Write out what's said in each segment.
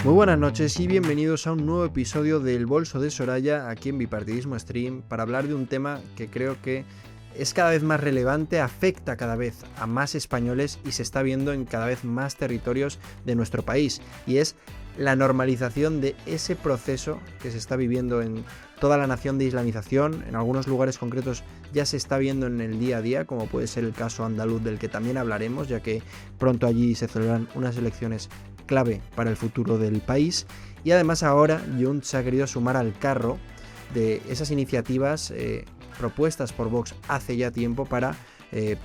Muy buenas noches y bienvenidos a un nuevo episodio del Bolso de Soraya aquí en Bipartidismo Stream para hablar de un tema que creo que es cada vez más relevante, afecta cada vez a más españoles y se está viendo en cada vez más territorios de nuestro país, y es la normalización de ese proceso que se está viviendo en toda la nación de islamización. En algunos lugares concretos ya se está viendo en el día a día, como puede ser el caso andaluz, del que también hablaremos, ya que pronto allí se celebran unas elecciones clave para el futuro del país. Y además ahora Junts se ha querido sumar al carro de esas iniciativas propuestas por Vox hace ya tiempo para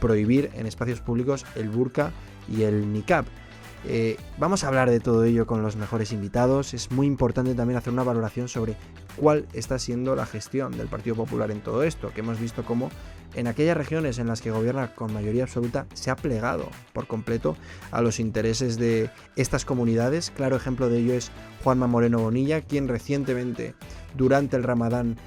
prohibir en espacios públicos el burka y el niqab. Vamos a hablar de todo ello con los mejores invitados. Es muy importante también hacer una valoración sobre cuál está siendo la gestión del Partido Popular en todo esto, que hemos visto cómo en aquellas regiones en las que gobierna con mayoría absoluta se ha plegado por completo a los intereses de estas comunidades. Claro ejemplo de ello es Juanma Moreno Bonilla, quien recientemente durante el Ramadán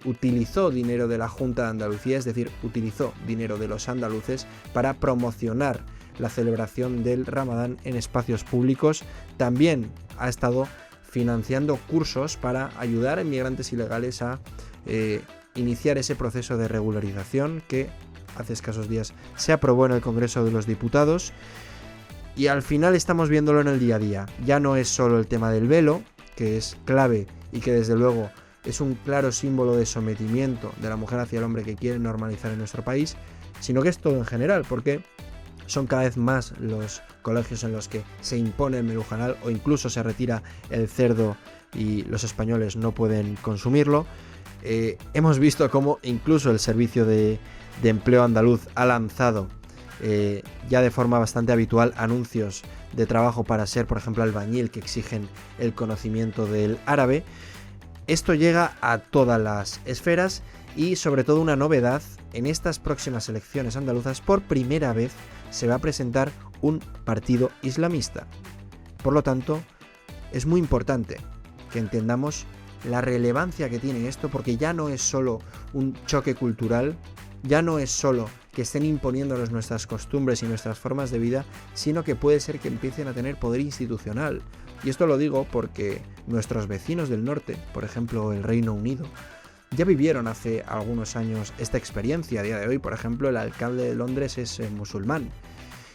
utilizó dinero de la Junta de Andalucía, es decir, utilizó dinero de los andaluces para promocionar la celebración del Ramadán en espacios públicos. También ha estado financiando cursos para ayudar a inmigrantes ilegales a iniciar ese proceso de regularización que hace escasos días se aprobó en el Congreso de los Diputados. Y al final estamos viéndolo en el día a día. Ya no es solo el tema del velo, que es clave y que desde luego es un claro símbolo de sometimiento de la mujer hacia el hombre que quiere normalizar en nuestro país, sino que es todo en general, porque son cada vez más los colegios en los que se impone el melujanal o incluso se retira el cerdo y los españoles no pueden consumirlo. Hemos visto cómo incluso el Servicio de Empleo Andaluz ha lanzado ya de forma bastante habitual anuncios de trabajo para ser, por ejemplo, albañil, que exigen el conocimiento del árabe. Esto llega a todas las esferas y sobre todo una novedad: en estas próximas elecciones andaluzas por primera vez se va a presentar un partido islamista. Por lo tanto, es muy importante que entendamos la relevancia que tiene esto, porque ya no es solo un choque cultural, ya no es solo que estén imponiéndonos nuestras costumbres y nuestras formas de vida, sino que puede ser que empiecen a tener poder institucional. Y esto lo digo porque nuestros vecinos del norte, por ejemplo el Reino Unido, ya vivieron hace algunos años esta experiencia. A día de hoy, por ejemplo, el alcalde de Londres es musulmán.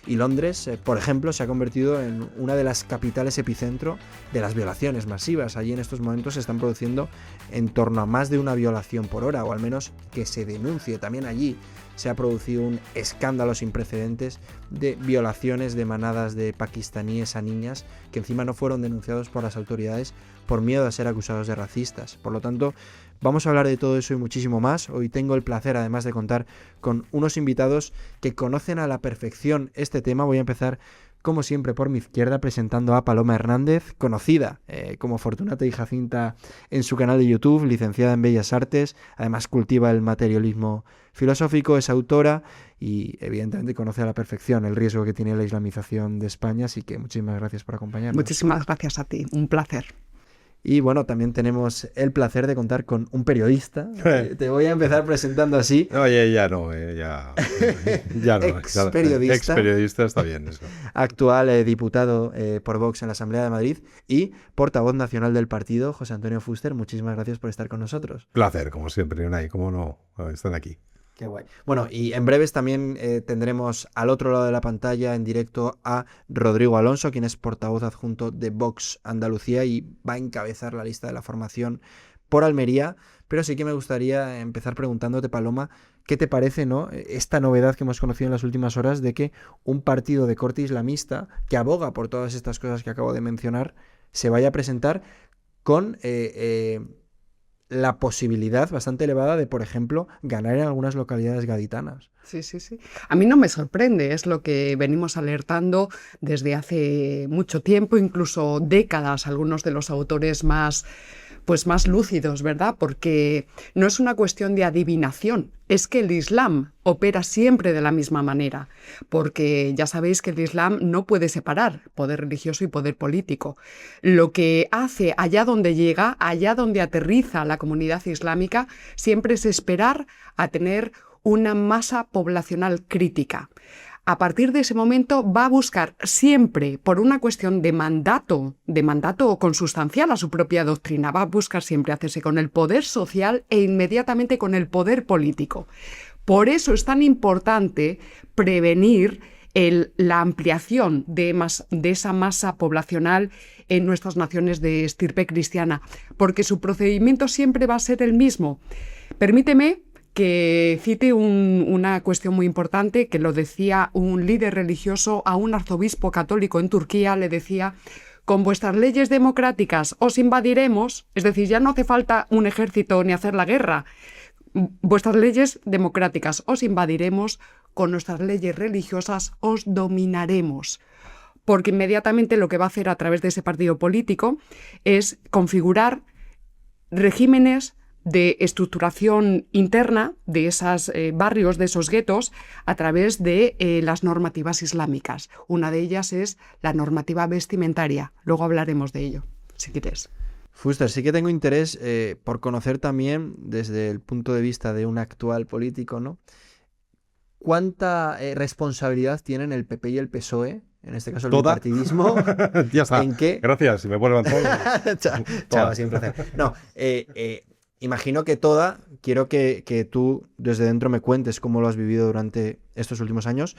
Y Londres, por ejemplo, se ha convertido en una de las capitales epicentro de las violaciones masivas. Allí en estos momentos se están produciendo en torno a más de una violación por hora, o al menos que se denuncie. También allí se ha producido un escándalo sin precedentes de violaciones de manadas de pakistaníes a niñas que encima no fueron denunciados por las autoridades por miedo a ser acusados de racistas. Por lo tanto, vamos a hablar de todo eso y muchísimo más. Hoy tengo el placer, además de contar con unos invitados que conocen a la perfección este tema. Voy a empezar, como siempre, por mi izquierda, presentando a Paloma Hernández, conocida como Fortunata y Jacinta en su canal de YouTube, licenciada en Bellas Artes, además cultiva el materialismo filosófico, es autora y evidentemente conoce a la perfección el riesgo que tiene la islamización de España, así que muchísimas gracias por acompañarnos. Muchísimas gracias a ti, un placer. Y bueno, también tenemos el placer de contar con un periodista. Te voy a empezar presentando así. Oye, ya no. Ya no. Ex-periodista. Ex-periodista está bien eso. Actual diputado por Vox en la Asamblea de Madrid y portavoz nacional del partido, José Antonio Fuster. Muchísimas gracias por estar con nosotros. Placer, como siempre, Unai. ¿Cómo no? Están aquí. Qué guay. Bueno, y en breves también tendremos al otro lado de la pantalla en directo a Rodrigo Alonso, quien es portavoz adjunto de Vox Andalucía y va a encabezar la lista de la formación por Almería. Pero sí que me gustaría empezar preguntándote, Paloma, ¿qué te parece, no, esta novedad que hemos conocido en las últimas horas de que un partido de corte islamista que aboga por todas estas cosas que acabo de mencionar se vaya a presentar con la posibilidad bastante elevada de, por ejemplo, ganar en algunas localidades gaditanas? Sí. A mí no me sorprende, es lo que venimos alertando desde hace mucho tiempo, incluso décadas, algunos de los autores más lúcidos, ¿verdad? Porque no es una cuestión de adivinación, es que el Islam opera siempre de la misma manera, porque ya sabéis que el Islam no puede separar poder religioso y poder político. Lo que hace allá donde llega, allá donde aterriza la comunidad islámica, siempre es esperar a tener una masa poblacional crítica. a partir de ese momento va a buscar siempre, por una cuestión de mandato consustancial a su propia doctrina, va a buscar siempre hacerse con el poder social e inmediatamente con el poder político. Por eso es tan importante prevenir la ampliación de esa masa poblacional en nuestras naciones de estirpe cristiana, porque su procedimiento siempre va a ser el mismo. Permíteme que cite una cuestión muy importante que lo decía un líder religioso a un arzobispo católico en Turquía, le decía: con vuestras leyes democráticas os invadiremos, es decir, ya no hace falta un ejército ni hacer la guerra. Vuestras leyes democráticas os invadiremos, con nuestras leyes religiosas os dominaremos. Porque inmediatamente lo que va a hacer a través de ese partido político es configurar regímenes de estructuración interna de esos barrios, de esos guetos, a través de las normativas islámicas. Una de ellas es la normativa vestimentaria. Luego hablaremos de ello, si quieres. Fuster, sí que tengo interés por conocer también, desde el punto de vista de un actual político, ¿no?, ¿cuánta responsabilidad tienen el PP y el PSOE, en este caso el bipartidismo? Ya está. ¿En qué? Gracias, me puedo levantar. Chava, siempre hacer. No, imagino que quiero que tú desde dentro me cuentes cómo lo has vivido durante estos últimos años,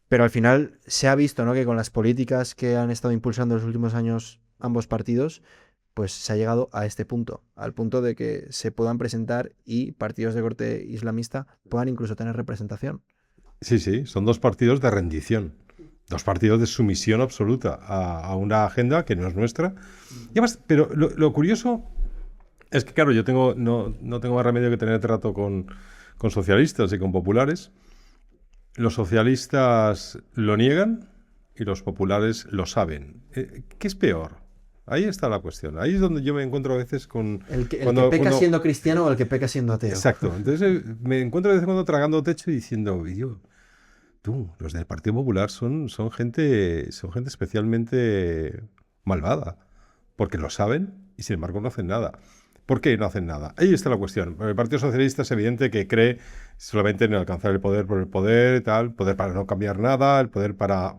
pero al final se ha visto, ¿no?, que con las políticas que han estado impulsando en los últimos años ambos partidos, pues se ha llegado a este punto, al punto de que se puedan presentar y partidos de corte islamista puedan incluso tener representación. Sí, son dos partidos de rendición, dos partidos de sumisión absoluta a una agenda que no es nuestra. Y además, pero lo curioso es que, claro, yo no tengo más remedio que tener trato con socialistas y con populares. Los socialistas lo niegan y los populares lo saben. ¿Qué es peor? Ahí está la cuestión. Ahí es donde yo me encuentro a veces con... El que peca siendo cristiano o el que peca siendo ateo. Exacto. Entonces me encuentro a veces cuando tragando techo y diciendo: los del Partido Popular son gente especialmente malvada, porque lo saben y sin embargo no hacen nada. ¿Por qué no hacen nada? Ahí está la cuestión. El Partido Socialista es evidente que cree solamente en alcanzar el poder por el poder, poder para no cambiar nada, el poder para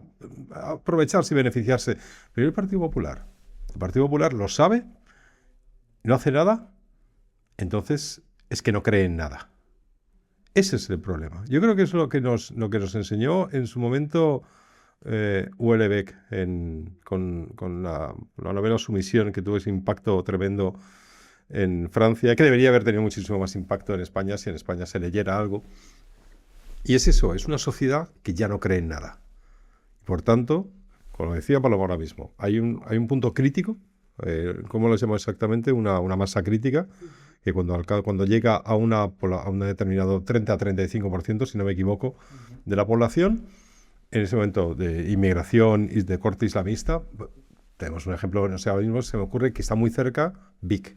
aprovecharse y beneficiarse. Pero el Partido Popular lo sabe, no hace nada, entonces es que no cree en nada. Ese es el problema. Yo creo que es lo que nos enseñó en su momento Houellebecq con la novela Sumisión, que tuvo ese impacto tremendo en Francia, que debería haber tenido muchísimo más impacto en España si en España se leyera algo. Y es eso, es una sociedad que ya no cree en nada. Por tanto, como decía Paloma ahora mismo, hay un punto crítico, ¿cómo lo llamo exactamente? Una masa crítica, que cuando llega a un determinado 30 a 35%, si no me equivoco, de la población, en ese momento de inmigración y de corte islamista, tenemos un ejemplo, no sé, ahora mismo se me ocurre que está muy cerca Vic,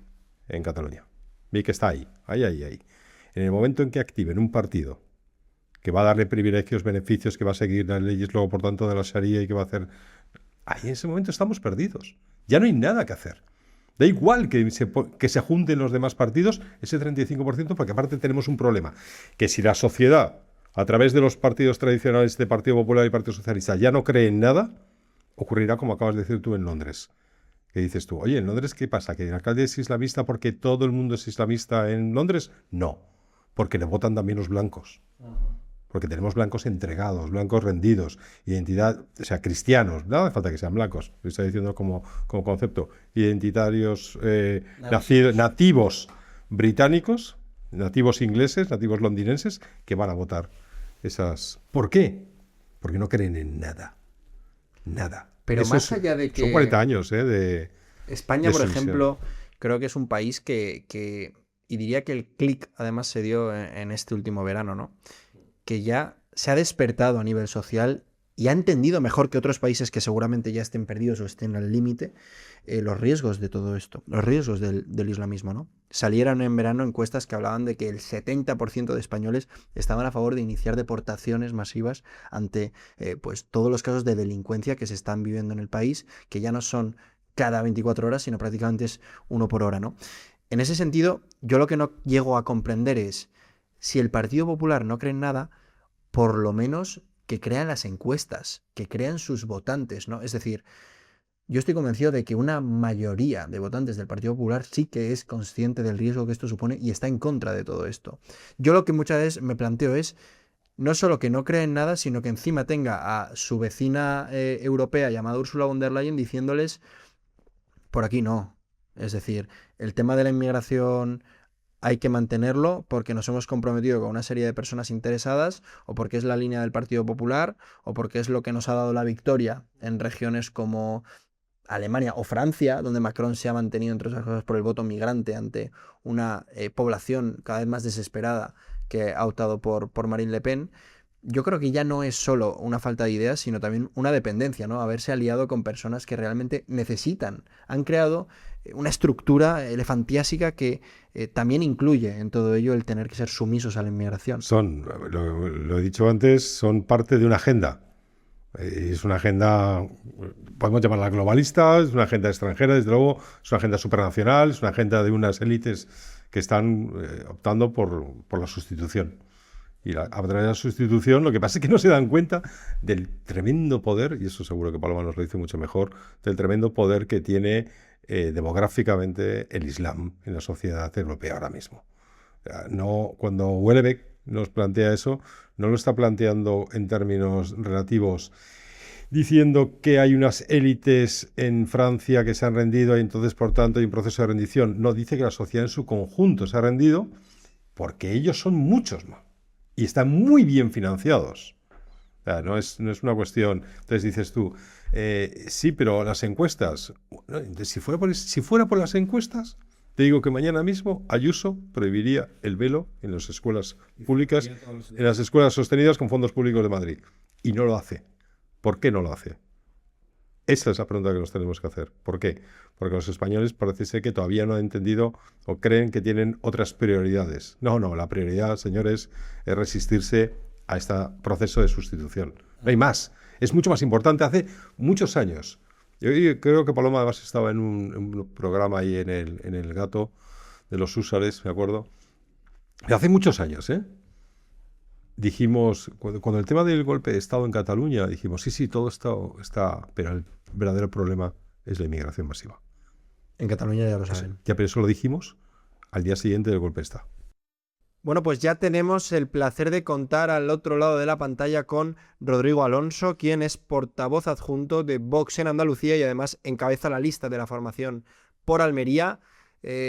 en Cataluña. Vic está ahí. En el momento en que activen un partido que va a darle privilegios, beneficios, que va a seguir las leyes luego, por tanto, de la Sharia y que va a hacer... Ahí en ese momento estamos perdidos. Ya no hay nada que hacer. Da igual que se junten los demás partidos, ese 35%, porque aparte tenemos un problema. Que si la sociedad, a través de los partidos tradicionales de Partido Popular y Partido Socialista, ya no cree en nada, ocurrirá como acabas de decir tú en Londres. ¿Qué dices tú? Oye, ¿en Londres qué pasa? ¿Que el alcalde es islamista porque todo el mundo es islamista en Londres? No, porque le votan también los blancos. Porque tenemos blancos entregados, blancos rendidos, identidad, o sea, cristianos, no hace falta que sean blancos, lo estoy diciendo como concepto, identitarios nativos británicos, nativos ingleses, nativos londinenses, que van a votar esas... ¿Por qué? Porque no creen en nada. Nada. Pero eso más allá de que... Son 40 años de España, por ejemplo, creo que es un país que... Y diría que el clic, además, se dio en este último verano, ¿no? Que ya se ha despertado a nivel social y ha entendido mejor que otros países que seguramente ya estén perdidos o estén al límite los riesgos de todo esto, los riesgos del islamismo, ¿no? Salieron en verano encuestas que hablaban de que el 70% de españoles estaban a favor de iniciar deportaciones masivas ante pues todos los casos de delincuencia que se están viviendo en el país, que ya no son cada 24 horas, sino prácticamente es uno por hora, ¿no? En ese sentido, yo lo que no llego a comprender es, si el Partido Popular no cree en nada, por lo menos que crean las encuestas, que crean sus votantes, ¿no? Es decir, yo estoy convencido de que una mayoría de votantes del Partido Popular sí que es consciente del riesgo que esto supone y está en contra de todo esto. Yo lo que muchas veces me planteo es no solo que no cree en nada, sino que encima tenga a su vecina europea llamada Ursula von der Leyen diciéndoles, por aquí no. Es decir, el tema de la inmigración hay que mantenerlo porque nos hemos comprometido con una serie de personas interesadas o porque es la línea del Partido Popular o porque es lo que nos ha dado la victoria en regiones como Alemania o Francia, donde Macron se ha mantenido, entre otras cosas, por el voto migrante ante una población cada vez más desesperada que ha optado por Marine Le Pen. Yo creo que ya no es solo una falta de ideas, sino también una dependencia, ¿no? Haberse aliado con personas que realmente necesitan. Han creado una estructura elefantiásica que también incluye en todo ello el tener que ser sumisos a la inmigración. Lo he dicho antes, son parte de una agenda. Es una agenda, podemos llamarla globalista, es una agenda extranjera, desde luego, es una agenda supranacional, es una agenda de unas élites que están optando por la sustitución. Y a través de la sustitución, lo que pasa es que no se dan cuenta del tremendo poder, y eso seguro que Paloma nos lo dice mucho mejor, del tremendo poder que tiene demográficamente el Islam en la sociedad europea ahora mismo. No, cuando Houellebecq nos plantea eso, no lo está planteando en términos relativos, diciendo que hay unas élites en Francia que se han rendido y entonces, por tanto, hay un proceso de rendición. No, dice que la sociedad en su conjunto se ha rendido porque ellos son muchos más y están muy bien financiados. O sea, no es una cuestión. Entonces dices tú, sí, pero las encuestas. Bueno, si fuera por las encuestas, te digo que mañana mismo Ayuso prohibiría el velo en las escuelas públicas, en las escuelas sostenidas con fondos públicos de Madrid. Y no lo hace. ¿Por qué no lo hace? Esa es la pregunta que nos tenemos que hacer. ¿Por qué? Porque los españoles parece ser que todavía no han entendido o creen que tienen otras prioridades. No, la prioridad, señores, es resistirse a este proceso de sustitución. No hay más. Es mucho más importante. Hace muchos años, yo creo que Paloma además estaba en un programa ahí en el Gato de los Húsares, me acuerdo. Pero hace muchos años, dijimos, cuando el tema del golpe de Estado en Cataluña, dijimos, sí, todo está, pero el verdadero problema es la inmigración masiva. En Cataluña ya lo saben. Ya, pero eso lo dijimos al día siguiente del golpe de Estado. Bueno, pues ya tenemos el placer de contar al otro lado de la pantalla con Rodrigo Alonso, quien es portavoz adjunto de Vox en Andalucía y además encabeza la lista de la formación por Almería.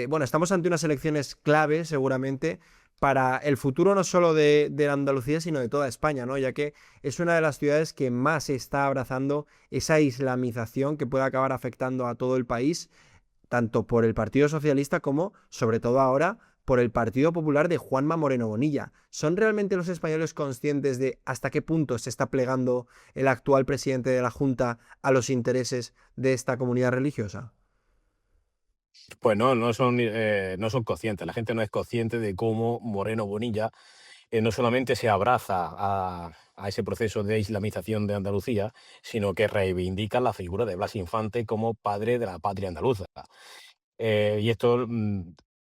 Bueno, estamos ante unas elecciones clave, seguramente, para el futuro no solo de Andalucía, sino de toda España, ¿no? Ya que es una de las ciudades que más está abrazando esa islamización que puede acabar afectando a todo el país, tanto por el Partido Socialista como, sobre todo ahora, por el Partido Popular de Juanma Moreno Bonilla. ¿Son realmente los españoles conscientes de hasta qué punto se está plegando el actual presidente de la Junta a los intereses de esta comunidad religiosa? Pues no son conscientes. La gente no es consciente de cómo Moreno Bonilla no solamente se abraza a ese proceso de islamización de Andalucía, sino que reivindica la figura de Blas Infante como padre de la patria andaluza. Y esto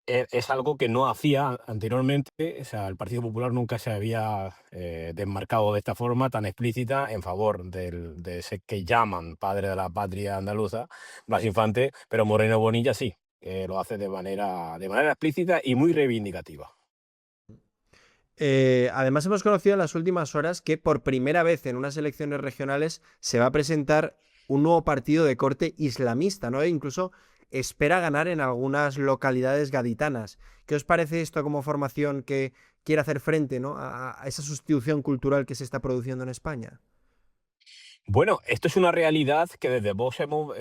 es algo que no hacía anteriormente. O sea, el Partido Popular nunca se había desmarcado de esta forma tan explícita en favor de ese que llaman padre de la patria andaluza, Blas Infante, pero Moreno Bonilla sí, lo hace de manera explícita y muy reivindicativa. Además hemos conocido en las últimas horas que por primera vez en unas elecciones regionales se va a presentar un nuevo partido de corte islamista, ¿no? E incluso espera ganar en algunas localidades gaditanas. ¿Qué os parece esto como formación que quiere hacer frente, ¿no?, a esa sustitución cultural que se está produciendo en España? Bueno, esto es una realidad que desde Vox hemos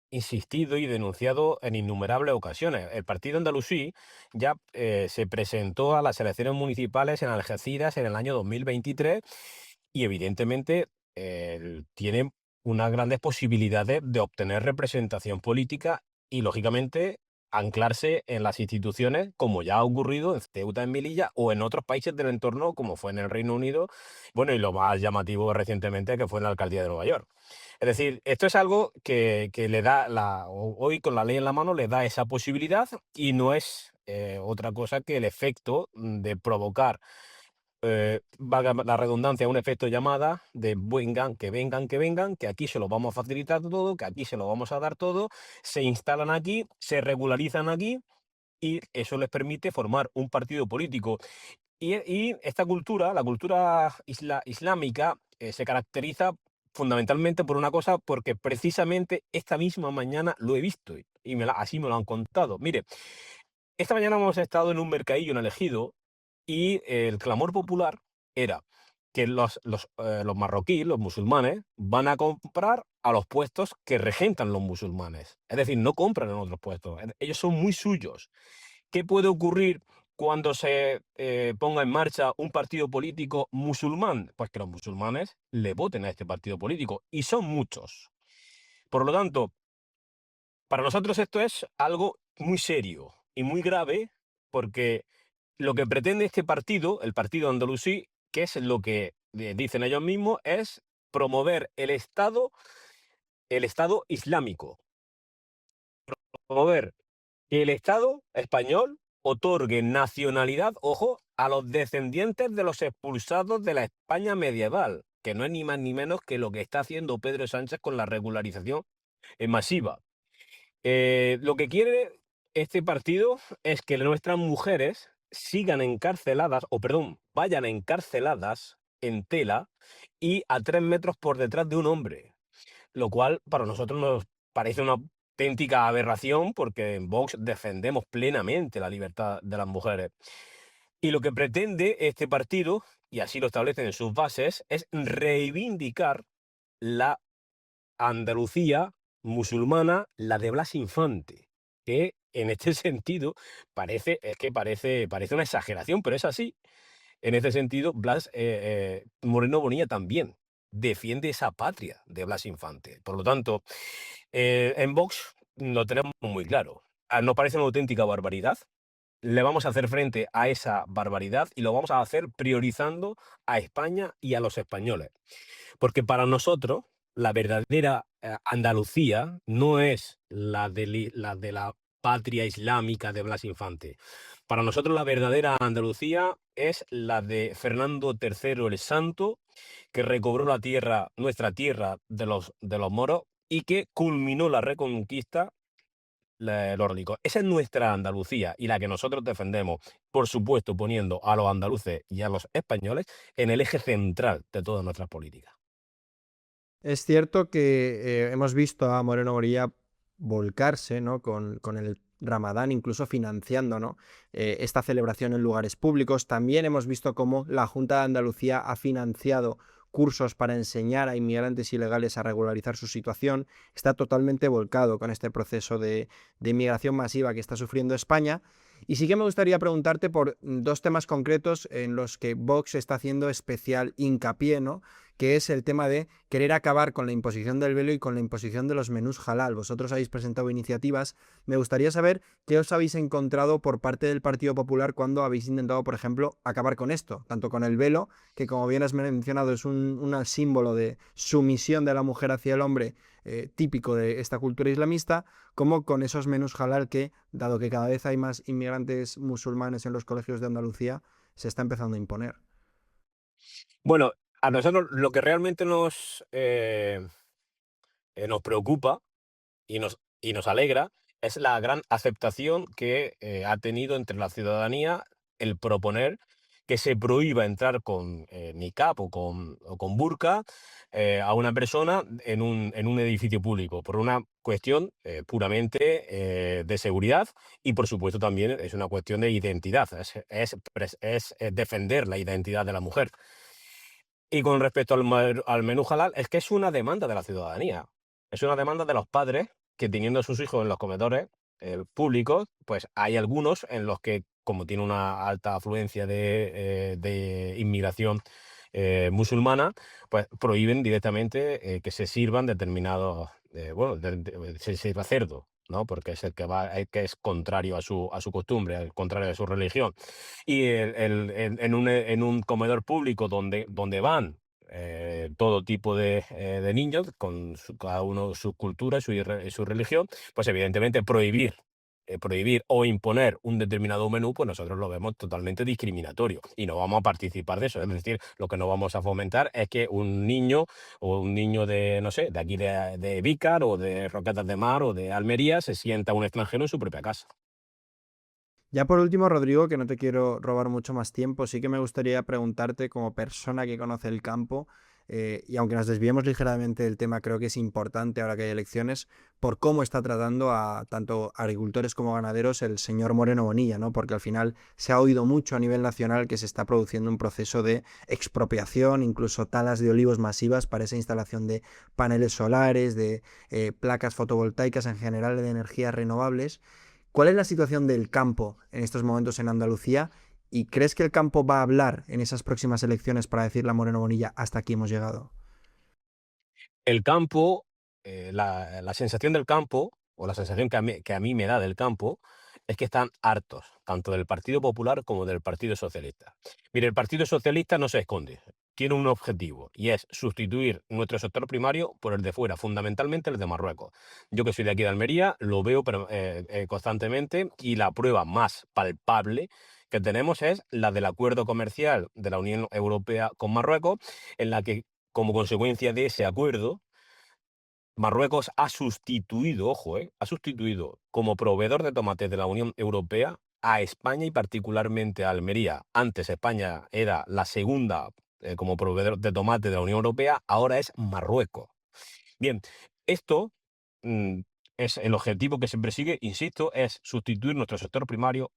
insistido y denunciado en innumerables ocasiones. El partido andalusí ya se presentó a las elecciones municipales en Algeciras en el año 2023 y evidentemente tiene unas grandes posibilidades de obtener representación política y, lógicamente, anclarse en las instituciones, como ya ha ocurrido en Ceuta, en Melilla o en otros países del entorno, como fue en el Reino Unido, bueno, y lo más llamativo recientemente, que fue en la alcaldía de Nueva York. Es decir, esto es algo que le da, hoy con la ley en la mano, le da esa posibilidad y no es otra cosa que el efecto de provocar valga la redundancia, un efecto llamada de vengan, que vengan, que vengan, que aquí se lo vamos a facilitar todo, que aquí se lo vamos a dar todo, se instalan aquí, se regularizan aquí y eso les permite formar un partido político. Y esta cultura, la cultura islámica, se caracteriza fundamentalmente por una cosa, porque precisamente esta misma mañana lo he visto y así me lo han contado. Mire, esta mañana hemos estado en un mercadillo en el Ejido y el clamor popular era que los marroquíes, los musulmanes, van a comprar a los puestos que regentan los musulmanes. Es decir, no compran en otros puestos. Ellos son muy suyos. ¿Qué puede ocurrir cuando se ponga en marcha un partido político musulmán? Pues que los musulmanes le voten a este partido político, y son muchos. Por lo tanto, para nosotros esto es algo muy serio y muy grave, porque lo que pretende este partido, el partido andalusí, que es lo que dicen ellos mismos, es promover el Estado islámico. Promover que el Estado español otorgue nacionalidad, ojo, a los descendientes de los expulsados de la España medieval, que no es ni más ni menos que lo que está haciendo Pedro Sánchez con la regularización masiva. Lo que quiere este partido es que nuestras mujeres sigan encarceladas, o perdón, vayan encarceladas en tela y a 3 metros por detrás de un hombre, lo cual para nosotros nos parece una auténtica aberración, porque en Vox defendemos plenamente la libertad de las mujeres. Y lo que pretende este partido, y así lo establecen en sus bases, es reivindicar la Andalucía musulmana, la de Blas Infante, que en este sentido parece una exageración, pero es así. En este sentido, Blas Moreno Bonilla también defiende esa patria de Blas Infante. Por lo tanto, en Vox lo tenemos muy claro. Nos parece una auténtica barbaridad. Le vamos a hacer frente a esa barbaridad y lo vamos a hacer priorizando a España y a los españoles. Porque para nosotros, la verdadera Andalucía no es la de la patria islámica de Blas Infante. Para nosotros la verdadera Andalucía es la de Fernando III el Santo, que recobró la tierra, nuestra tierra de los moros, y que culminó la reconquista los ricos. Esa es nuestra Andalucía y la que nosotros defendemos, por supuesto, poniendo a los andaluces y a los españoles en el eje central de todas nuestras políticas. Es cierto que hemos visto a Moreno Bonilla volcarse, ¿no?, con el Ramadán, incluso financiando, ¿no?, esta celebración en lugares públicos. También hemos visto cómo la Junta de Andalucía ha financiado cursos para enseñar a inmigrantes ilegales a regularizar su situación. Está totalmente volcado con este proceso de inmigración masiva que está sufriendo España. Y sí que me gustaría preguntarte por dos temas concretos en los que Vox está haciendo especial hincapié, ¿no?, que es el tema de querer acabar con la imposición del velo y con la imposición de los menús halal. Vosotros habéis presentado iniciativas. Me gustaría saber qué os habéis encontrado por parte del Partido Popular cuando habéis intentado, por ejemplo, acabar con esto, tanto con el velo, que como bien has mencionado es un símbolo de sumisión de la mujer hacia el hombre, típico de esta cultura islamista, como con esos menús halal que, dado que cada vez hay más inmigrantes musulmanes en los colegios de Andalucía, se está empezando a imponer. Bueno, a nosotros lo que realmente nos preocupa y nos alegra es la gran aceptación que ha tenido entre la ciudadanía el proponer que se prohíba entrar con niqab o con burka a una persona en un edificio público, por una cuestión puramente de seguridad, y por supuesto también es una cuestión de identidad, es defender la identidad de la mujer. Y con respecto al menú halal, es que es una demanda de la ciudadanía. Es una demanda de los padres que, teniendo a sus hijos en los comedores públicos, pues hay algunos en los que, como tiene una alta afluencia de inmigración musulmana, pues prohíben directamente que se sirvan determinados, bueno, se sirva cerdo, ¿no? Porque es el que es contrario a su costumbre, contrario a su religión. Y en un comedor público donde van todo tipo de niños, con cada uno su cultura y su religión, pues evidentemente prohibir prohibir o imponer un determinado menú, pues nosotros lo vemos totalmente discriminatorio y no vamos a participar de eso. Es decir, lo que no vamos a fomentar es que un niño de, no sé, de aquí de Vícar o de Roquetas de Mar o de Almería se sienta un extranjero en su propia casa. Ya por último, Rodrigo, que no te quiero robar mucho más tiempo, sí que me gustaría preguntarte como persona que conoce el campo, y aunque nos desviemos ligeramente del tema, creo que es importante ahora que hay elecciones, por cómo está tratando a tanto agricultores como ganaderos el señor Moreno Bonilla, ¿no? Porque al final se ha oído mucho a nivel nacional que se está produciendo un proceso de expropiación, incluso talas de olivos masivas para esa instalación de paneles solares, de placas fotovoltaicas en general de energías renovables. ¿Cuál es la situación del campo en estos momentos en Andalucía? ¿Y crees que el campo va a hablar en esas próximas elecciones para decirle a Moreno Bonilla hasta aquí hemos llegado? El campo, la sensación del campo, o la sensación que a mí me da del campo, es que están hartos, tanto del Partido Popular como del Partido Socialista. Mire, el Partido Socialista no se esconde, tiene un objetivo, y es sustituir nuestro sector primario por el de fuera, fundamentalmente el de Marruecos. Yo que soy de aquí de Almería, lo veo constantemente, y la prueba más palpable que tenemos es la del acuerdo comercial de la Unión Europea con Marruecos, en la que, como consecuencia de ese acuerdo, Marruecos ha sustituido, ojo, ha sustituido como proveedor de tomates de la Unión Europea a España y particularmente a Almería. Antes España era la segunda como proveedor de tomate de la Unión Europea, ahora es Marruecos. Bien, esto mm, es el objetivo que se persigue, insisto, es sustituir nuestro sector primario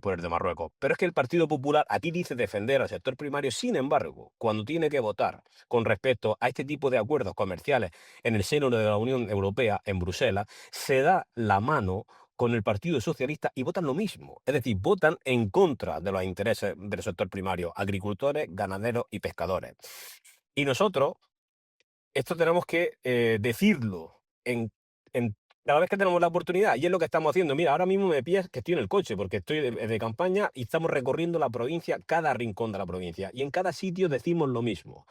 por el de Marruecos. Pero es que el Partido Popular aquí dice defender al sector primario, sin embargo, cuando tiene que votar con respecto a este tipo de acuerdos comerciales en el seno de la Unión Europea, en Bruselas, se da la mano con el Partido Socialista y votan lo mismo. Es decir, votan en contra de los intereses del sector primario, agricultores, ganaderos y pescadores. Y nosotros, esto tenemos que decirlo en cada vez que tenemos la oportunidad, y es lo que estamos haciendo. Mira, ahora mismo me pillas que estoy en el coche, porque estoy de campaña y estamos recorriendo la provincia, cada rincón de la provincia, y en cada sitio decimos lo mismo.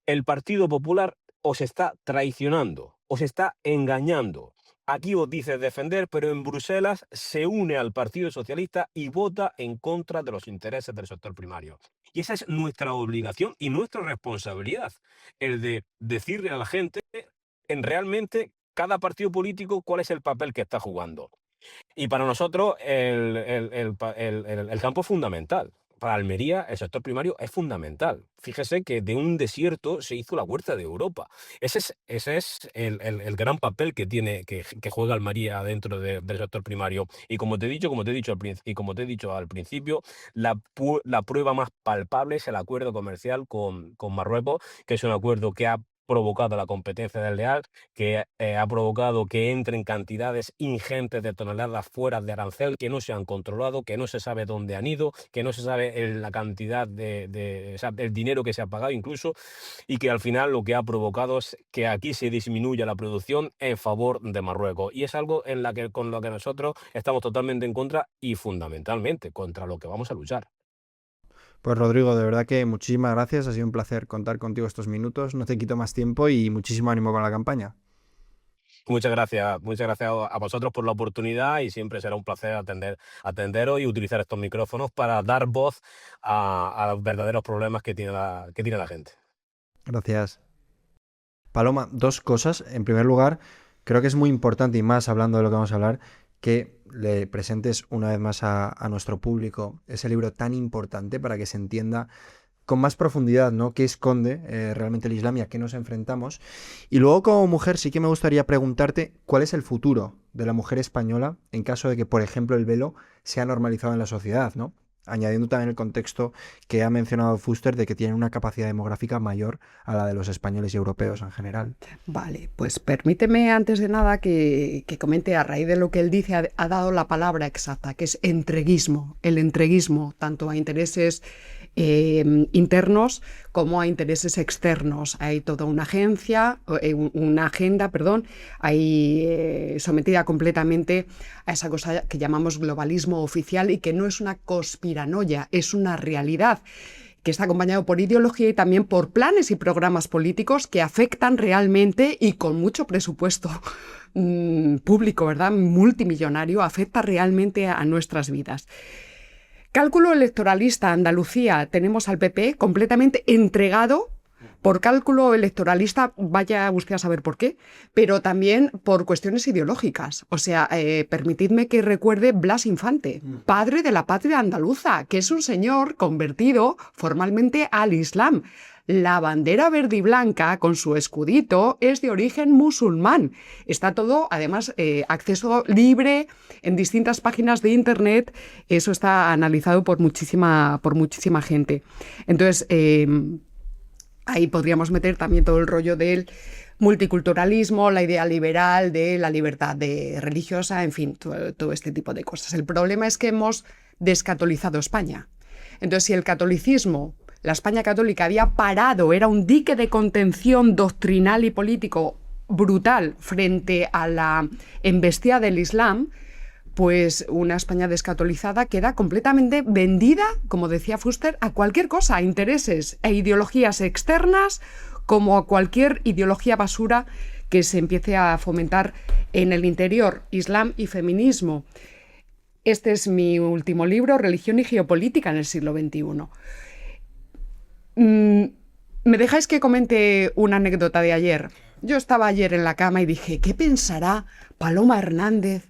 El Partido Popular os está traicionando, os está engañando. Aquí os dice defender, pero en Bruselas se une al Partido Socialista y vota en contra de los intereses del sector primario. Y esa es nuestra obligación y nuestra responsabilidad, el de decirle a la gente en realmente cada partido político cuál es el papel que está jugando. Y para nosotros el campo es fundamental. Para Almería el sector primario es fundamental. Fíjese que de un desierto se hizo la huerta de Europa. Ese es el gran papel que juega Almería dentro del sector primario. Y como te he dicho, como te he dicho al principio, la prueba más palpable es el acuerdo comercial con Marruecos, que es un acuerdo que ha provocado la competencia desleal, que ha provocado que entren cantidades ingentes de toneladas fuera de arancel que no se han controlado, que no se sabe dónde han ido, que no se sabe la cantidad o sea, el dinero que se ha pagado incluso, y que al final lo que ha provocado es que aquí se disminuya la producción en favor de Marruecos. Y es algo con lo que nosotros estamos totalmente en contra y fundamentalmente contra lo que vamos a luchar. Pues Rodrigo, de verdad que muchísimas gracias, ha sido un placer contar contigo estos minutos, no te quito más tiempo y muchísimo ánimo con la campaña. Muchas gracias a vosotros por la oportunidad y siempre será un placer atenderos y utilizar estos micrófonos para dar voz a los verdaderos problemas que tiene la gente. Gracias. Paloma, dos cosas. En primer lugar, creo que es muy importante, y más hablando de lo que vamos a hablar, que le presentes una vez más a nuestro público ese libro tan importante para que se entienda con más profundidad, ¿no? ¿Qué esconde realmente el Islam y a qué nos enfrentamos? Y luego, como mujer, sí que me gustaría preguntarte cuál es el futuro de la mujer española en caso de que, por ejemplo, el velo sea normalizado en la sociedad, ¿no? Añadiendo también el contexto que ha mencionado Fuster de que tienen una capacidad demográfica mayor a la de los españoles y europeos en general. Vale, pues permíteme antes de nada que comente a raíz de lo que él dice, ha dado la palabra exacta, que es entreguismo. El entreguismo, tanto a intereses internos como a intereses externos. Hay toda una agenda, ahí sometida completamente a esa cosa que llamamos globalismo oficial y que no es una conspiranoia, es una realidad que está acompañado por ideología y también por planes y programas políticos que afectan realmente y con mucho presupuesto público, ¿verdad? Multimillonario, afecta realmente a nuestras vidas. Cálculo electoralista, Andalucía, tenemos al PP completamente entregado. Por cálculo electoralista, vaya usted a saber por qué, pero también por cuestiones ideológicas. O sea, permitidme que recuerde Blas Infante, padre de la patria andaluza, que es un señor convertido formalmente al Islam. La bandera verde y blanca, con su escudito, es de origen musulmán. Está todo, además, acceso libre en distintas páginas de Internet. Eso está analizado por muchísima gente. Entonces, ahí podríamos meter también todo el rollo del multiculturalismo, la idea liberal de la libertad religiosa, en fin, todo este tipo de cosas. El problema es que hemos descatolizado España. Entonces, si el catolicismo, la España católica había parado, era un dique de contención doctrinal y político brutal frente a la embestida del Islam, pues una España descatolizada queda completamente vendida, como decía Fuster, a cualquier cosa, a intereses e ideologías externas, como a cualquier ideología basura que se empiece a fomentar en el interior, Islam y feminismo. Este es mi último libro, Religión y Geopolítica en el siglo XXI. ¿Me dejáis que comente una anécdota de ayer? Yo estaba ayer en la cama y dije, ¿qué pensará Paloma Hernández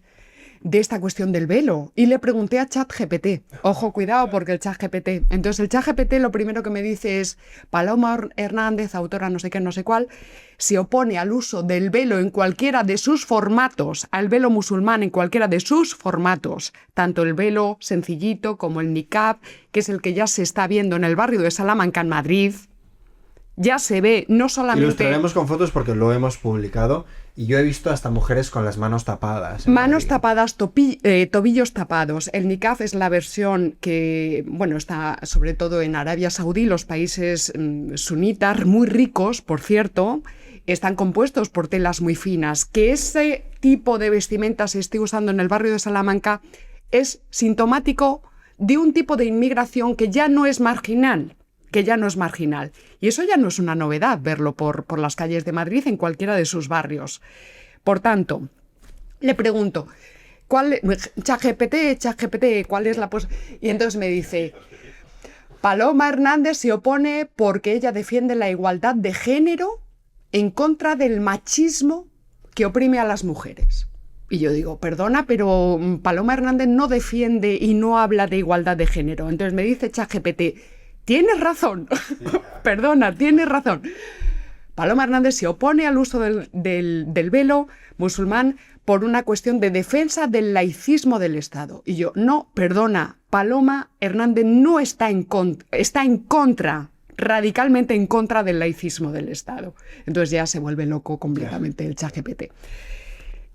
de esta cuestión del velo? Y le pregunté a ChatGPT. Ojo, cuidado, porque el ChatGPT. Entonces el ChatGPT lo primero que me dice es, Paloma Hernández, autora no sé qué, no sé cuál, se opone al uso del velo en cualquiera de sus formatos, al velo musulmán en cualquiera de sus formatos, tanto el velo sencillito como el niqab, que es el que ya se está viendo en el barrio de Salamanca, en Madrid. Ya se ve, no solamente... Ilustraremos con fotos porque lo hemos publicado y yo he visto hasta mujeres con las manos tapadas. Manos tapadas, tobillos tapados. El niqab es la versión que, bueno, está sobre todo en Arabia Saudí, los países sunitas, muy ricos, por cierto, están compuestos por telas muy finas. Que ese tipo de vestimenta se esté usando en el barrio de Salamanca es sintomático de un tipo de inmigración que ya no es marginal. Y eso ya no es una novedad verlo por las calles de Madrid en cualquiera de sus barrios. Por tanto, le pregunto, ChatGPT, ¿cuál es la Y entonces me dice, Paloma Hernández se opone porque ella defiende la igualdad de género en contra del machismo que oprime a las mujeres. Y yo digo, perdona, pero Paloma Hernández no defiende y no habla de igualdad de género. Entonces me dice ChatGPT, tienes razón, perdona, tienes razón. Paloma Hernández se opone al uso del velo musulmán por una cuestión de defensa del laicismo del Estado. Y yo, no, perdona, Paloma Hernández no está en contra, radicalmente en contra del laicismo del Estado. Entonces ya se vuelve loco completamente el ChatGPT.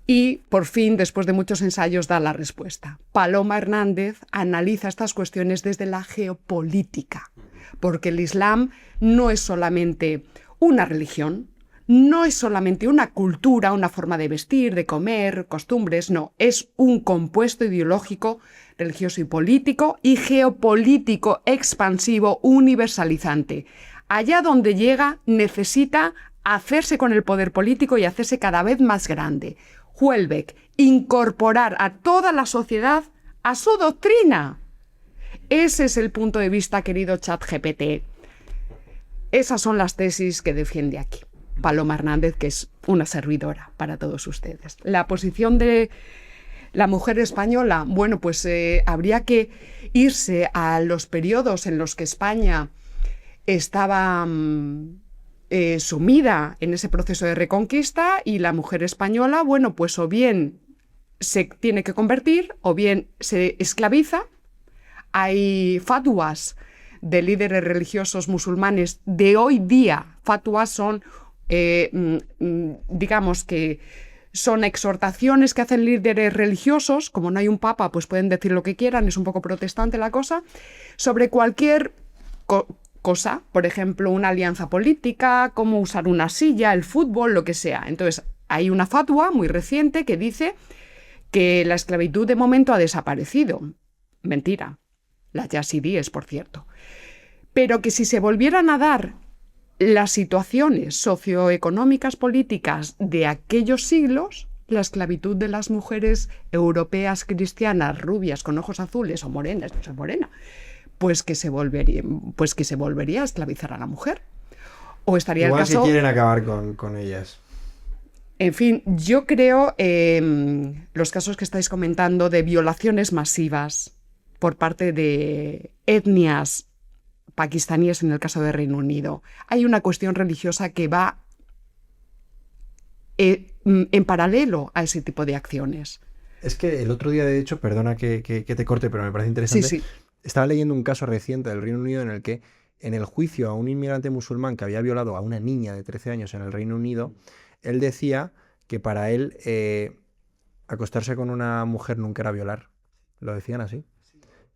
Y por fin, después de muchos ensayos, da la respuesta. Paloma Hernández analiza estas cuestiones desde la geopolítica, porque el Islam no es solamente una religión, no es solamente una cultura, una forma de vestir, de comer, costumbres, no, es un compuesto ideológico, religioso y político y geopolítico expansivo, universalizante. Allá donde llega necesita hacerse con el poder político y hacerse cada vez más grande. Houellebecq, incorporar a toda la sociedad a su doctrina. Ese es el punto de vista, querido ChatGPT. Esas son las tesis que defiende aquí Paloma Hernández, que es una servidora para todos ustedes. La posición de la mujer española, bueno, pues habría que irse a los periodos en los que España estaba sumida en ese proceso de reconquista y la mujer española, bueno, pues o bien se tiene que convertir o bien se esclaviza. Hay fatuas de líderes religiosos musulmanes de hoy día. Fatuas son, digamos que son exhortaciones que hacen líderes religiosos, como no hay un papa, pues pueden decir lo que quieran, es un poco protestante la cosa, sobre cualquier cosa, por ejemplo, una alianza política, cómo usar una silla, el fútbol, lo que sea. Entonces, hay una fatua muy reciente que dice que la esclavitud de momento ha desaparecido. Mentira. Las yazidíes, por cierto. pero que si se volvieran a dar las situaciones socioeconómicas políticas de aquellos siglos, la esclavitud de las mujeres europeas cristianas rubias con ojos azules o morenas, no soy morena, pues que se volvería a esclavizar a la mujer. O estaría Igual el caso... que quieren acabar con ellas. En fin, yo creo los casos que estáis comentando de violaciones masivas por parte de etnias pakistaníes en el caso de Reino Unido. Hay una cuestión religiosa que va en paralelo a ese tipo de acciones. Es que el otro día, de hecho, perdona que te corte, pero me parece interesante. Sí. Estaba leyendo un caso reciente del Reino Unido en el que, en el juicio a un inmigrante musulmán que había violado a una niña de 13 años en el Reino Unido, él decía que para él acostarse con una mujer nunca era violar. Lo decían así.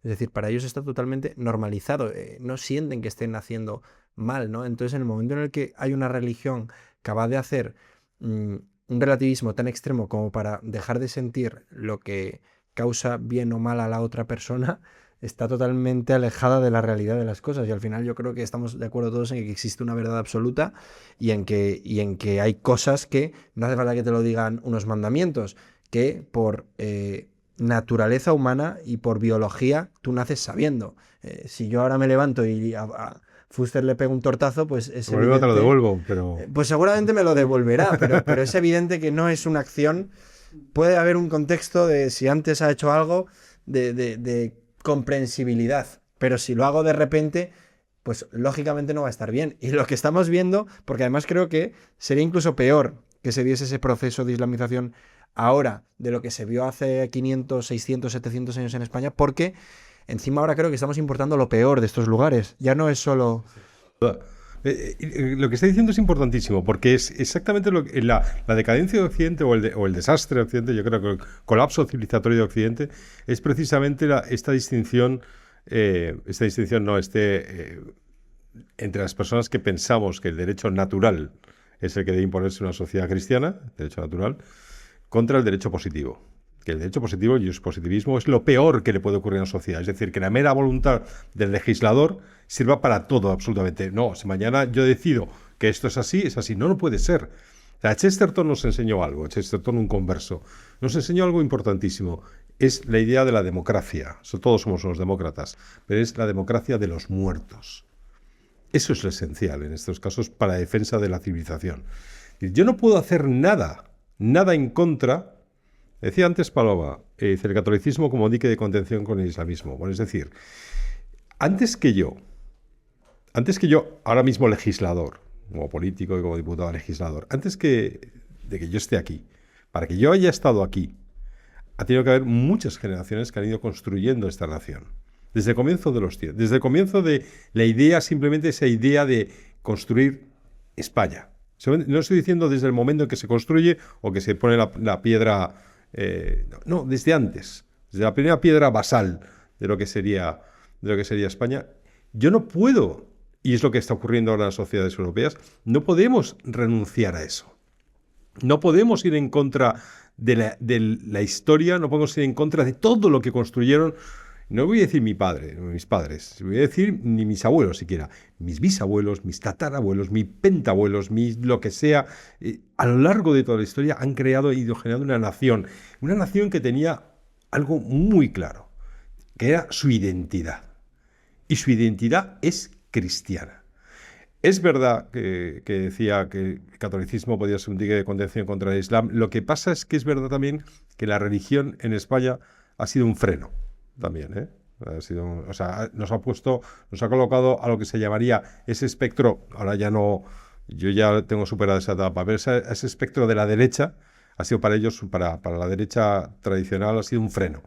Es decir, para ellos está totalmente normalizado. No sienten que estén haciendo mal, ¿no? Entonces, en el momento en el que hay una religión capaz de hacer un relativismo tan extremo como para dejar de sentir lo que causa bien o mal a la otra persona, está totalmente alejada de la realidad de las cosas. Y al final yo creo que estamos de acuerdo todos en que existe una verdad absoluta y en que hay cosas que no hace falta que te lo digan unos mandamientos, que por naturaleza humana y por biología tú naces sabiendo. Si yo ahora me levanto y a Fuster le pego un tortazo, pues es evidente... te lo devuelvo, pero... Pues seguramente me lo devolverá, pero es evidente que no es una acción. Puede haber un contexto de si antes ha hecho algo de comprensibilidad, pero si lo hago de repente, pues lógicamente no va a estar bien. Y lo que estamos viendo, porque además creo que sería incluso peor que se diese ese proceso de islamización ahora de lo que se vio hace 500, 600, 700 años en España, porque encima ahora creo que estamos importando lo peor de estos lugares. Ya no es solo... Lo que está diciendo es importantísimo, porque es exactamente la decadencia de Occidente o el desastre de Occidente. Yo creo que el colapso civilizatorio de Occidente es precisamente esta distinción entre las personas que pensamos que el derecho natural es el que debe imponerse en una sociedad cristiana, derecho natural, contra el derecho positivo. Que el derecho positivo, el positivismo, es lo peor que le puede ocurrir a una sociedad. Es decir, que la mera voluntad del legislador sirva para todo, absolutamente. No, si mañana yo decido que esto es así, no puede ser. O sea, Chesterton nos enseñó algo, Chesterton, un converso, nos enseñó algo importantísimo. Es la idea de la democracia. Todos somos unos demócratas, pero es la democracia de los muertos. Eso es lo esencial en estos casos para la defensa de la civilización. Yo no puedo hacer nada en contra. Decía antes Paloma, el catolicismo como dique de contención con el islamismo. Bueno, es decir, antes que yo, ahora mismo legislador, como político y como diputado legislador, de que yo esté aquí, para que yo haya estado aquí, ha tenido que haber muchas generaciones que han ido construyendo esta nación. Desde el comienzo de los tiempos, desde el comienzo de la idea, simplemente esa idea de construir España. No estoy diciendo desde el momento en que se construye o que se pone la piedra... no, desde antes, desde la primera piedra basal de lo que sería España. Yo no puedo, y es lo que está ocurriendo ahora en las sociedades europeas, no podemos renunciar a eso. No podemos ir en contra de la historia, no podemos ir en contra de todo lo que construyeron. No voy a decir mis padres, voy a decir ni mis abuelos siquiera, mis bisabuelos, mis tatarabuelos, mis pentabuelos, lo que sea, a lo largo de toda la historia han creado e ido generando una nación que tenía algo muy claro, que era su identidad. Y su identidad es cristiana. Es verdad que decía que el catolicismo podía ser un dique de contención contra el Islam. Lo que pasa es que es verdad también que la religión en España ha sido un freno. También, nos ha colocado a lo que se llamaría ese espectro, ahora ya no, yo ya tengo superada esa etapa, pero ese espectro de la derecha ha sido para ellos, para la derecha tradicional, ha sido un freno.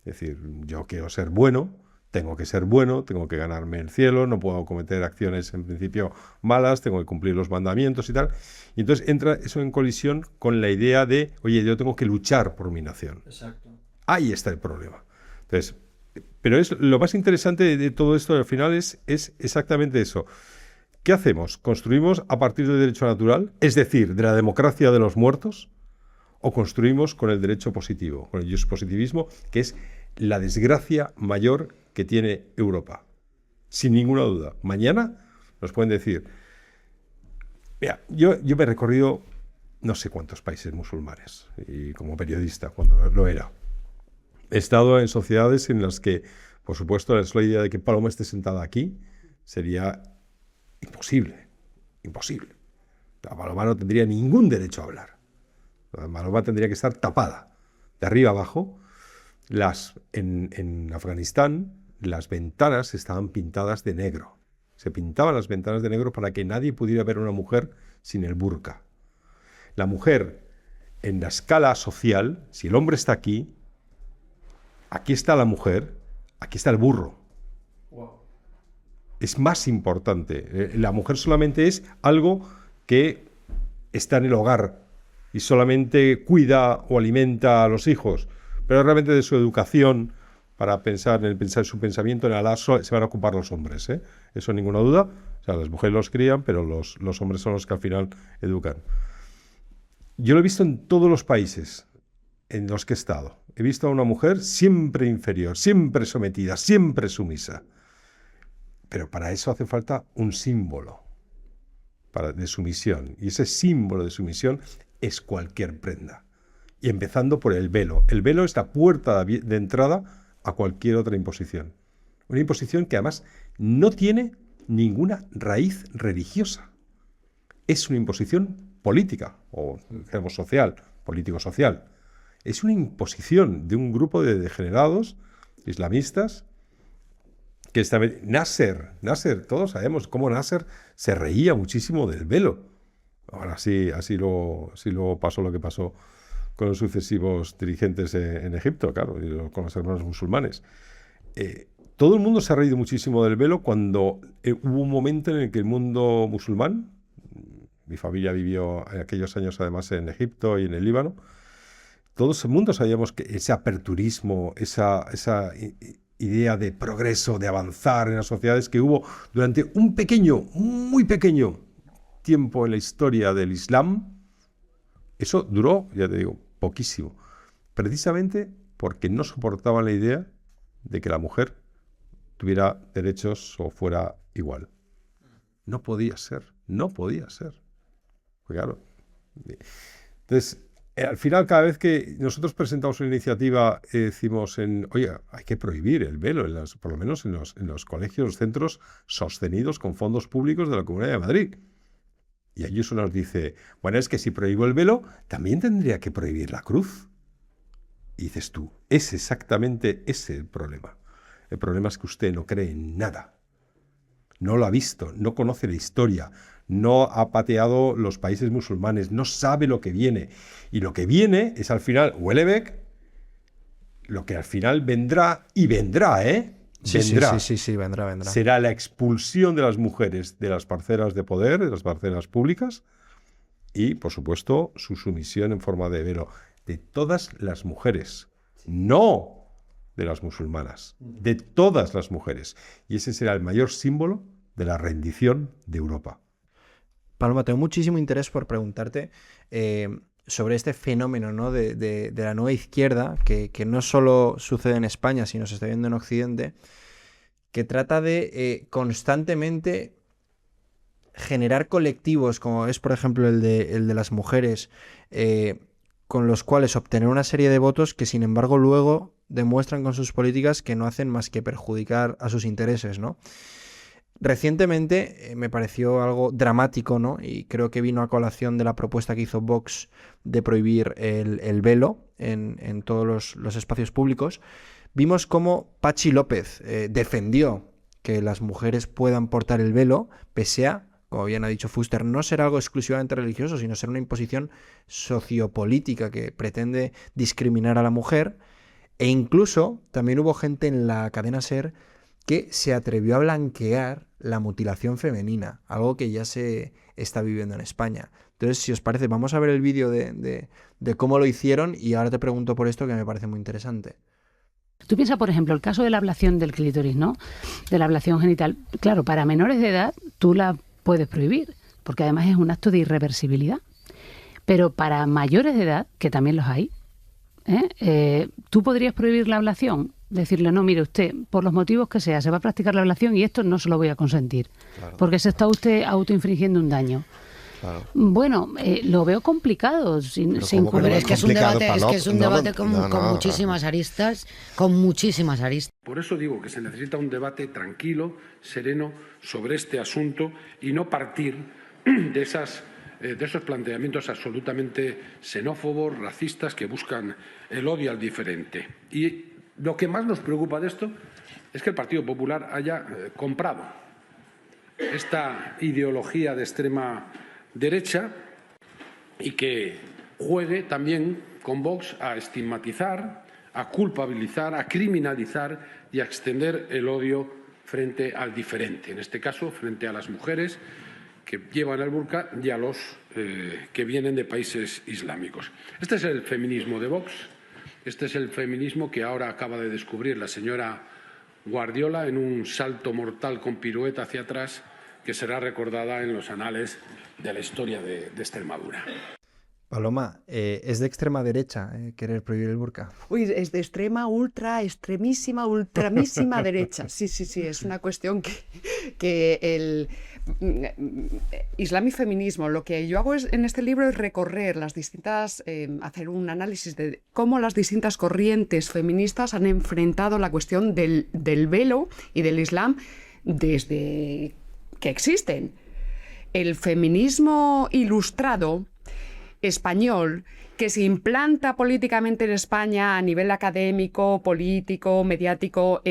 Es decir, yo quiero ser bueno, tengo que ser bueno, tengo que ganarme el cielo, no puedo cometer acciones en principio malas, tengo que cumplir los mandamientos y tal. Y entonces entra eso en colisión con la idea de, oye, yo tengo que luchar por mi nación. Exacto. Ahí está el problema. Entonces, pero lo más interesante de todo esto al final es exactamente eso. ¿Qué hacemos? ¿Construimos a partir del derecho natural, es decir, de la democracia de los muertos? ¿O construimos con el derecho positivo, con el positivismo, que es la desgracia mayor que tiene Europa? sin ninguna duda. Mañana nos pueden decir... Mira, yo me he recorrido no sé cuántos países musulmanes, y como periodista, cuando lo era. He estado en sociedades en las que, por supuesto, la idea de que Paloma esté sentada aquí sería imposible, imposible. La Paloma no tendría ningún derecho a hablar. La Paloma tendría que estar tapada, de arriba abajo. En Afganistán, las ventanas estaban pintadas de negro. Se pintaban las ventanas de negro para que nadie pudiera ver a una mujer sin el burka. La mujer, en la escala social, si el hombre está aquí está la mujer, aquí está el burro. Wow. Es más importante. La mujer solamente es algo que está en el hogar y solamente cuida o alimenta a los hijos, pero realmente de su educación, para pensar en su pensamiento en Alá, se van a ocupar los hombres, ¿eh? Eso ninguna duda. O sea, las mujeres los crían, pero los hombres son los que al final educan. Yo lo he visto en todos los países en los que he estado. He visto a una mujer siempre inferior, siempre sometida, siempre sumisa. Pero para eso hace falta un símbolo de sumisión. Y ese símbolo de sumisión es cualquier prenda. Y empezando por el velo. El velo es la puerta de entrada a cualquier otra imposición. Una imposición que además no tiene ninguna raíz religiosa. Es una imposición política, o digamos social, político-social. Es una imposición de un grupo de degenerados islamistas que esta vez... Nasser, todos sabemos cómo Nasser se reía muchísimo del velo. Ahora sí, así lo pasó lo que pasó con los sucesivos dirigentes en Egipto, claro, y con los hermanos musulmanes. Todo el mundo se ha reído muchísimo del velo cuando hubo un momento en el que el mundo musulmán, mi familia vivió en aquellos años además en Egipto y en el Líbano, todo el mundo sabíamos que ese aperturismo, esa idea de progreso, de avanzar en las sociedades que hubo durante un pequeño, muy pequeño tiempo en la historia del Islam, eso duró, ya te digo, poquísimo. Precisamente porque no soportaban la idea de que la mujer tuviera derechos o fuera igual. No podía ser. Pues claro. Entonces, al final, cada vez que nosotros presentamos una iniciativa, decimos, oye, hay que prohibir el velo, por lo menos en los colegios, los centros sostenidos con fondos públicos de la Comunidad de Madrid. Y Ayuso nos dice, bueno, es que si prohíbo el velo, también tendría que prohibir la cruz. Y dices tú, es exactamente ese el problema. El problema es que usted no cree en nada. No lo ha visto, no conoce la historia, no ha pateado los países musulmanes, no sabe lo que viene. Y lo que viene es al final, Houellebecq, lo que al final vendrá, y vendrá, ¿eh? Vendrá. Sí, vendrá. Será la expulsión de las mujeres de las parcelas de poder, de las parcelas públicas, y, por supuesto, su sumisión en forma de velo de todas las mujeres, no de las musulmanas, de todas las mujeres. Y ese será el mayor símbolo de la rendición de Europa. Paloma, tengo muchísimo interés por preguntarte sobre este fenómeno, ¿no? de la nueva izquierda, que no solo sucede en España, sino se está viendo en Occidente, que trata de constantemente generar colectivos, como es, por ejemplo, el de las mujeres, con los cuales obtener una serie de votos que, sin embargo, luego demuestran con sus políticas que no hacen más que perjudicar a sus intereses, ¿no? Recientemente me pareció algo dramático, ¿no? Y creo que vino a colación de la propuesta que hizo Vox de prohibir el velo en todos los espacios públicos. Vimos cómo Patxi López defendió que las mujeres puedan portar el velo, pese a, como bien ha dicho Fuster, no ser algo exclusivamente religioso, sino ser una imposición sociopolítica que pretende discriminar a la mujer. E incluso también hubo gente en la cadena SER que se atrevió a blanquear la mutilación femenina, algo que ya se está viviendo en España. Entonces, si os parece, vamos a ver el vídeo de cómo lo hicieron y ahora te pregunto por esto que me parece muy interesante. Tú piensas, por ejemplo, el caso de la ablación del clítoris, ¿no? De la ablación genital. Claro, para menores de edad tú la puedes prohibir, porque además es un acto de irreversibilidad. Pero para mayores de edad, que también los hay, ¿tú podrías prohibir la ablación? Decirle, no, mire usted, por los motivos que sea, se va a practicar la ablación y esto no se lo voy a consentir, Claro. porque se está usted autoinfringiendo un daño. Claro. Bueno, lo veo complicado, sin Pero ¿cómo que cubrir- lo Es que es un complicado debate, para es que es un no, debate con, no, con no, muchísimas aristas, con muchísimas aristas. Por eso digo que se necesita un debate tranquilo, sereno, sobre este asunto y no partir de esos planteamientos absolutamente xenófobos, racistas, que buscan el odio al diferente. Y lo que más nos preocupa de esto es que el Partido Popular haya comprado esta ideología de extrema derecha y que juegue también con Vox a estigmatizar, a culpabilizar, a criminalizar y a extender el odio frente al diferente, en este caso frente a las mujeres que llevan el burka y a los que vienen de países islámicos. Este es el feminismo de Vox, este es el feminismo que ahora acaba de descubrir la señora Guardiola en un salto mortal con pirueta hacia atrás que será recordada en los anales de la historia de Extremadura. Paloma, ¿es de extrema derecha querer prohibir el burka? Uy, es de extrema, ultra, extremísima, ultramísima derecha. Sí, es una cuestión que el Islam y feminismo, lo que yo hago en este libro es recorrer las distintas, hacer un análisis de cómo las distintas corrientes feministas han enfrentado la cuestión del velo y del Islam desde que existen. El feminismo ilustrado español, que se implanta políticamente en España a nivel académico, político, mediático,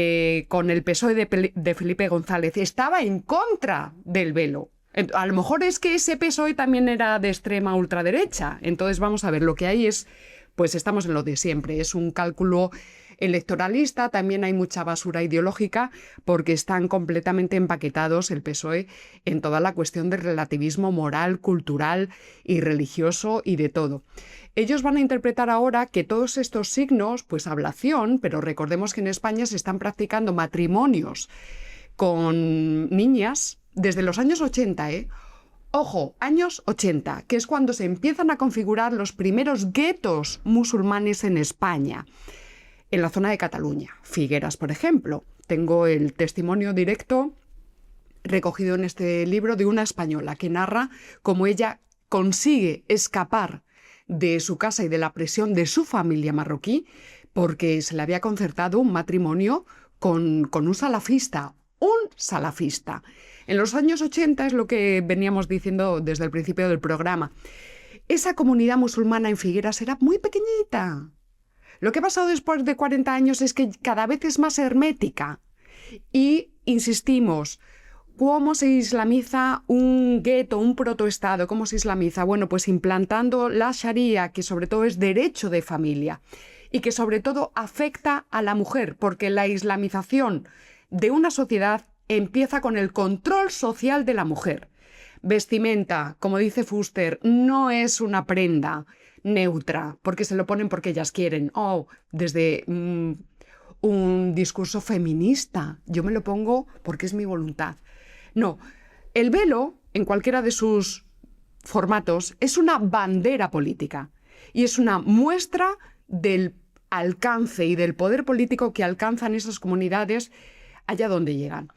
con el PSOE de Felipe González, estaba en contra del velo. A lo mejor es que ese PSOE también era de extrema ultraderecha. Entonces vamos a ver, lo que hay es, pues estamos en lo de siempre, es un cálculo electoralista, también hay mucha basura ideológica porque están completamente empaquetados el PSOE en toda la cuestión del relativismo moral, cultural y religioso y de todo. Ellos van a interpretar ahora que todos estos signos, pues ablación, pero recordemos que en España se están practicando matrimonios con niñas desde los años 80, Ojo, años 80, que es cuando se empiezan a configurar los primeros guetos musulmanes en España. En la zona de Cataluña, Figueras, por ejemplo. Tengo el testimonio directo recogido en este libro de una española que narra cómo ella consigue escapar de su casa y de la presión de su familia marroquí porque se le había concertado un matrimonio con un salafista. Un salafista. En los años 80 es lo que veníamos diciendo desde el principio del programa. Esa comunidad musulmana en Figueras era muy pequeñita. Lo que ha pasado después de 40 años es que cada vez es más hermética. Y, insistimos, ¿cómo se islamiza un gueto, un protoestado? ¿Cómo se islamiza? Bueno, pues implantando la Sharia, que sobre todo es derecho de familia y que sobre todo afecta a la mujer, porque la islamización de una sociedad empieza con el control social de la mujer. Vestimenta, como dice Fuster, no es una prenda neutra, porque se lo ponen porque ellas quieren. Desde un discurso feminista. Yo me lo pongo porque es mi voluntad. No, el velo, en cualquiera de sus formatos, es una bandera política y es una muestra del alcance y del poder político que alcanzan esas comunidades allá donde llegan.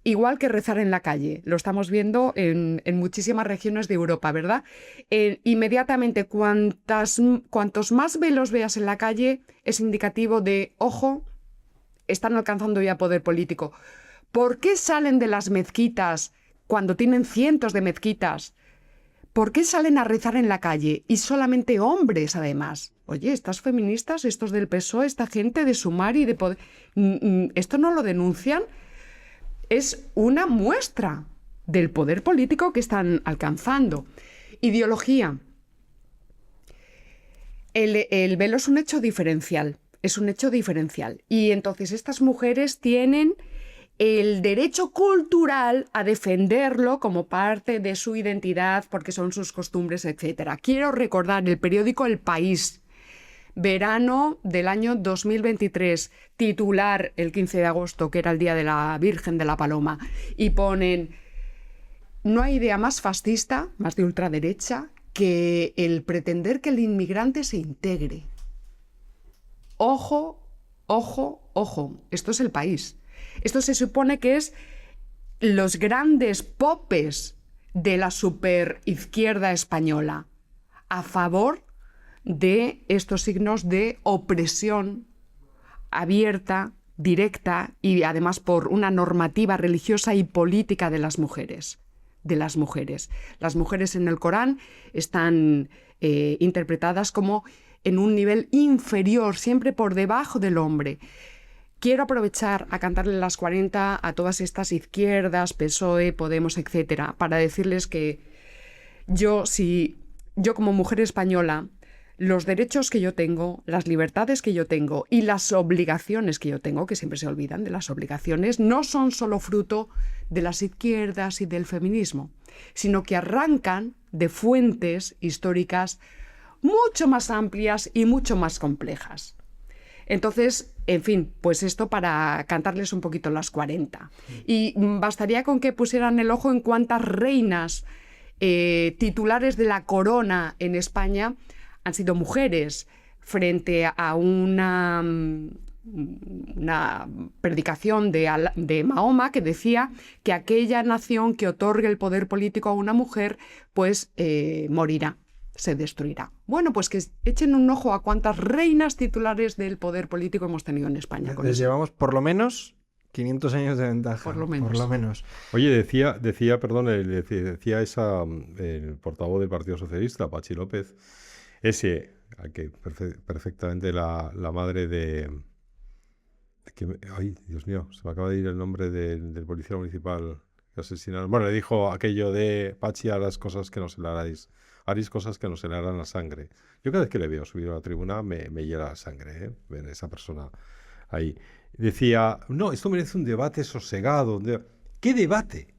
Igual que rezar en la calle, lo estamos viendo en muchísimas regiones de Europa, ¿verdad? Inmediatamente, cuantos más velos veas en la calle, es indicativo de, ojo, están alcanzando ya poder político. ¿Por qué salen de las mezquitas cuando tienen cientos de mezquitas? ¿Por qué salen a rezar en la calle? Y solamente hombres, además. Oye, estas feministas, estos del PSOE, esta gente de Sumar y de poder... ¿Esto no lo denuncian? Es una muestra del poder político que están alcanzando. Ideología. El velo es un hecho diferencial. Es un hecho diferencial. Y entonces estas mujeres tienen el derecho cultural a defenderlo como parte de su identidad, porque son sus costumbres, etc. Quiero recordar el periódico El País, verano del año 2023, titular el 15 de agosto, que era el Día de la Virgen de la Paloma, y ponen: no hay idea más fascista, más de ultraderecha, que el pretender que el inmigrante se integre. Ojo ojo, ojo, esto es El País. Esto se supone que es los grandes popes de la superizquierda española a favor de estos signos de opresión abierta, directa y además por una normativa religiosa y política de las mujeres. Las mujeres en el Corán están interpretadas como en un nivel inferior, siempre por debajo del hombre. Quiero aprovechar a cantarle las 40 a todas estas izquierdas, PSOE, Podemos, etcétera, para decirles que yo como mujer española, los derechos que yo tengo, las libertades que yo tengo y las obligaciones que yo tengo, que siempre se olvidan de las obligaciones, no son solo fruto de las izquierdas y del feminismo, sino que arrancan de fuentes históricas mucho más amplias y mucho más complejas. Entonces, en fin, pues esto para cantarles un poquito las 40. Y bastaría con que pusieran el ojo en cuántas reinas titulares de la corona en España han sido mujeres frente a una predicación de Mahoma que decía que aquella nación que otorgue el poder político a una mujer, pues morirá, se destruirá. Bueno, pues que echen un ojo a cuántas reinas titulares del poder político hemos tenido en España. Les llevamos por lo menos 500 años de ventaja. Por lo menos. Por lo menos. Oye, decía el portavoz del Partido Socialista, Pachi López, al que perfectamente la madre de... Ay, Dios mío, se me acaba de ir el nombre del policía municipal que asesinaron. Bueno, le dijo aquello de Pachi, harás cosas que no se le haréis cosas que no se le harán la sangre. Yo cada vez que le veo subir a la tribuna me hiela la sangre, ver a esa persona ahí. Decía, no, esto merece un debate sosegado. ¿Qué debate?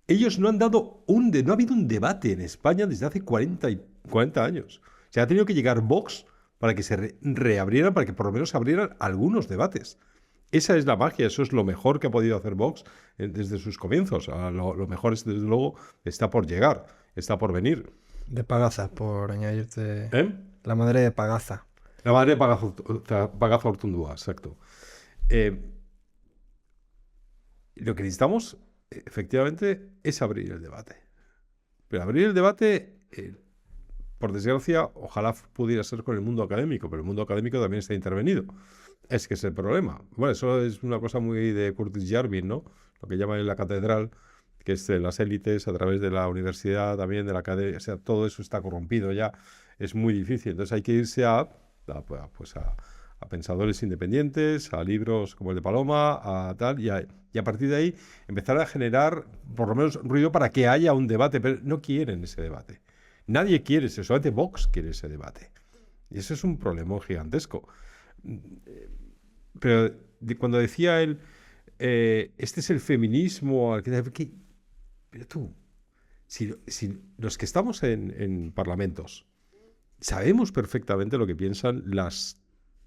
Ellos no han dado no ha habido un debate en España desde hace 40 años. O sea, ha tenido que llegar Vox para que se reabrieran, para que por lo menos se abrieran algunos debates. Esa es la magia, eso es lo mejor que ha podido hacer Vox desde sus comienzos. Lo mejor, desde luego, está por llegar, está por venir. De Pagaza, por añadirte... ¿Eh? La madre de Pagaza. La madre de Pagaza Ortundúa, exacto. Lo que necesitamos, efectivamente, es abrir el debate. Pero abrir el debate, por desgracia, ojalá pudiera ser con el mundo académico, pero el mundo académico también está intervenido. Es que es el problema. Bueno, eso es una cosa muy de Curtis Yarvin, ¿no? Lo que llaman la catedral, que es de las élites a través de la universidad, también de la academia. O sea, todo eso está corrompido ya. Es muy difícil. Entonces hay que irse a pensadores independientes, a libros como el de Paloma, y a partir de ahí empezar a generar por lo menos ruido para que haya un debate, pero no quieren ese debate. Nadie quiere eso, solamente Vox quiere ese debate. Y eso es un problema gigantesco. Pero cuando decía él, este es el feminismo, pero tú, si los que estamos en parlamentos sabemos perfectamente lo que piensan las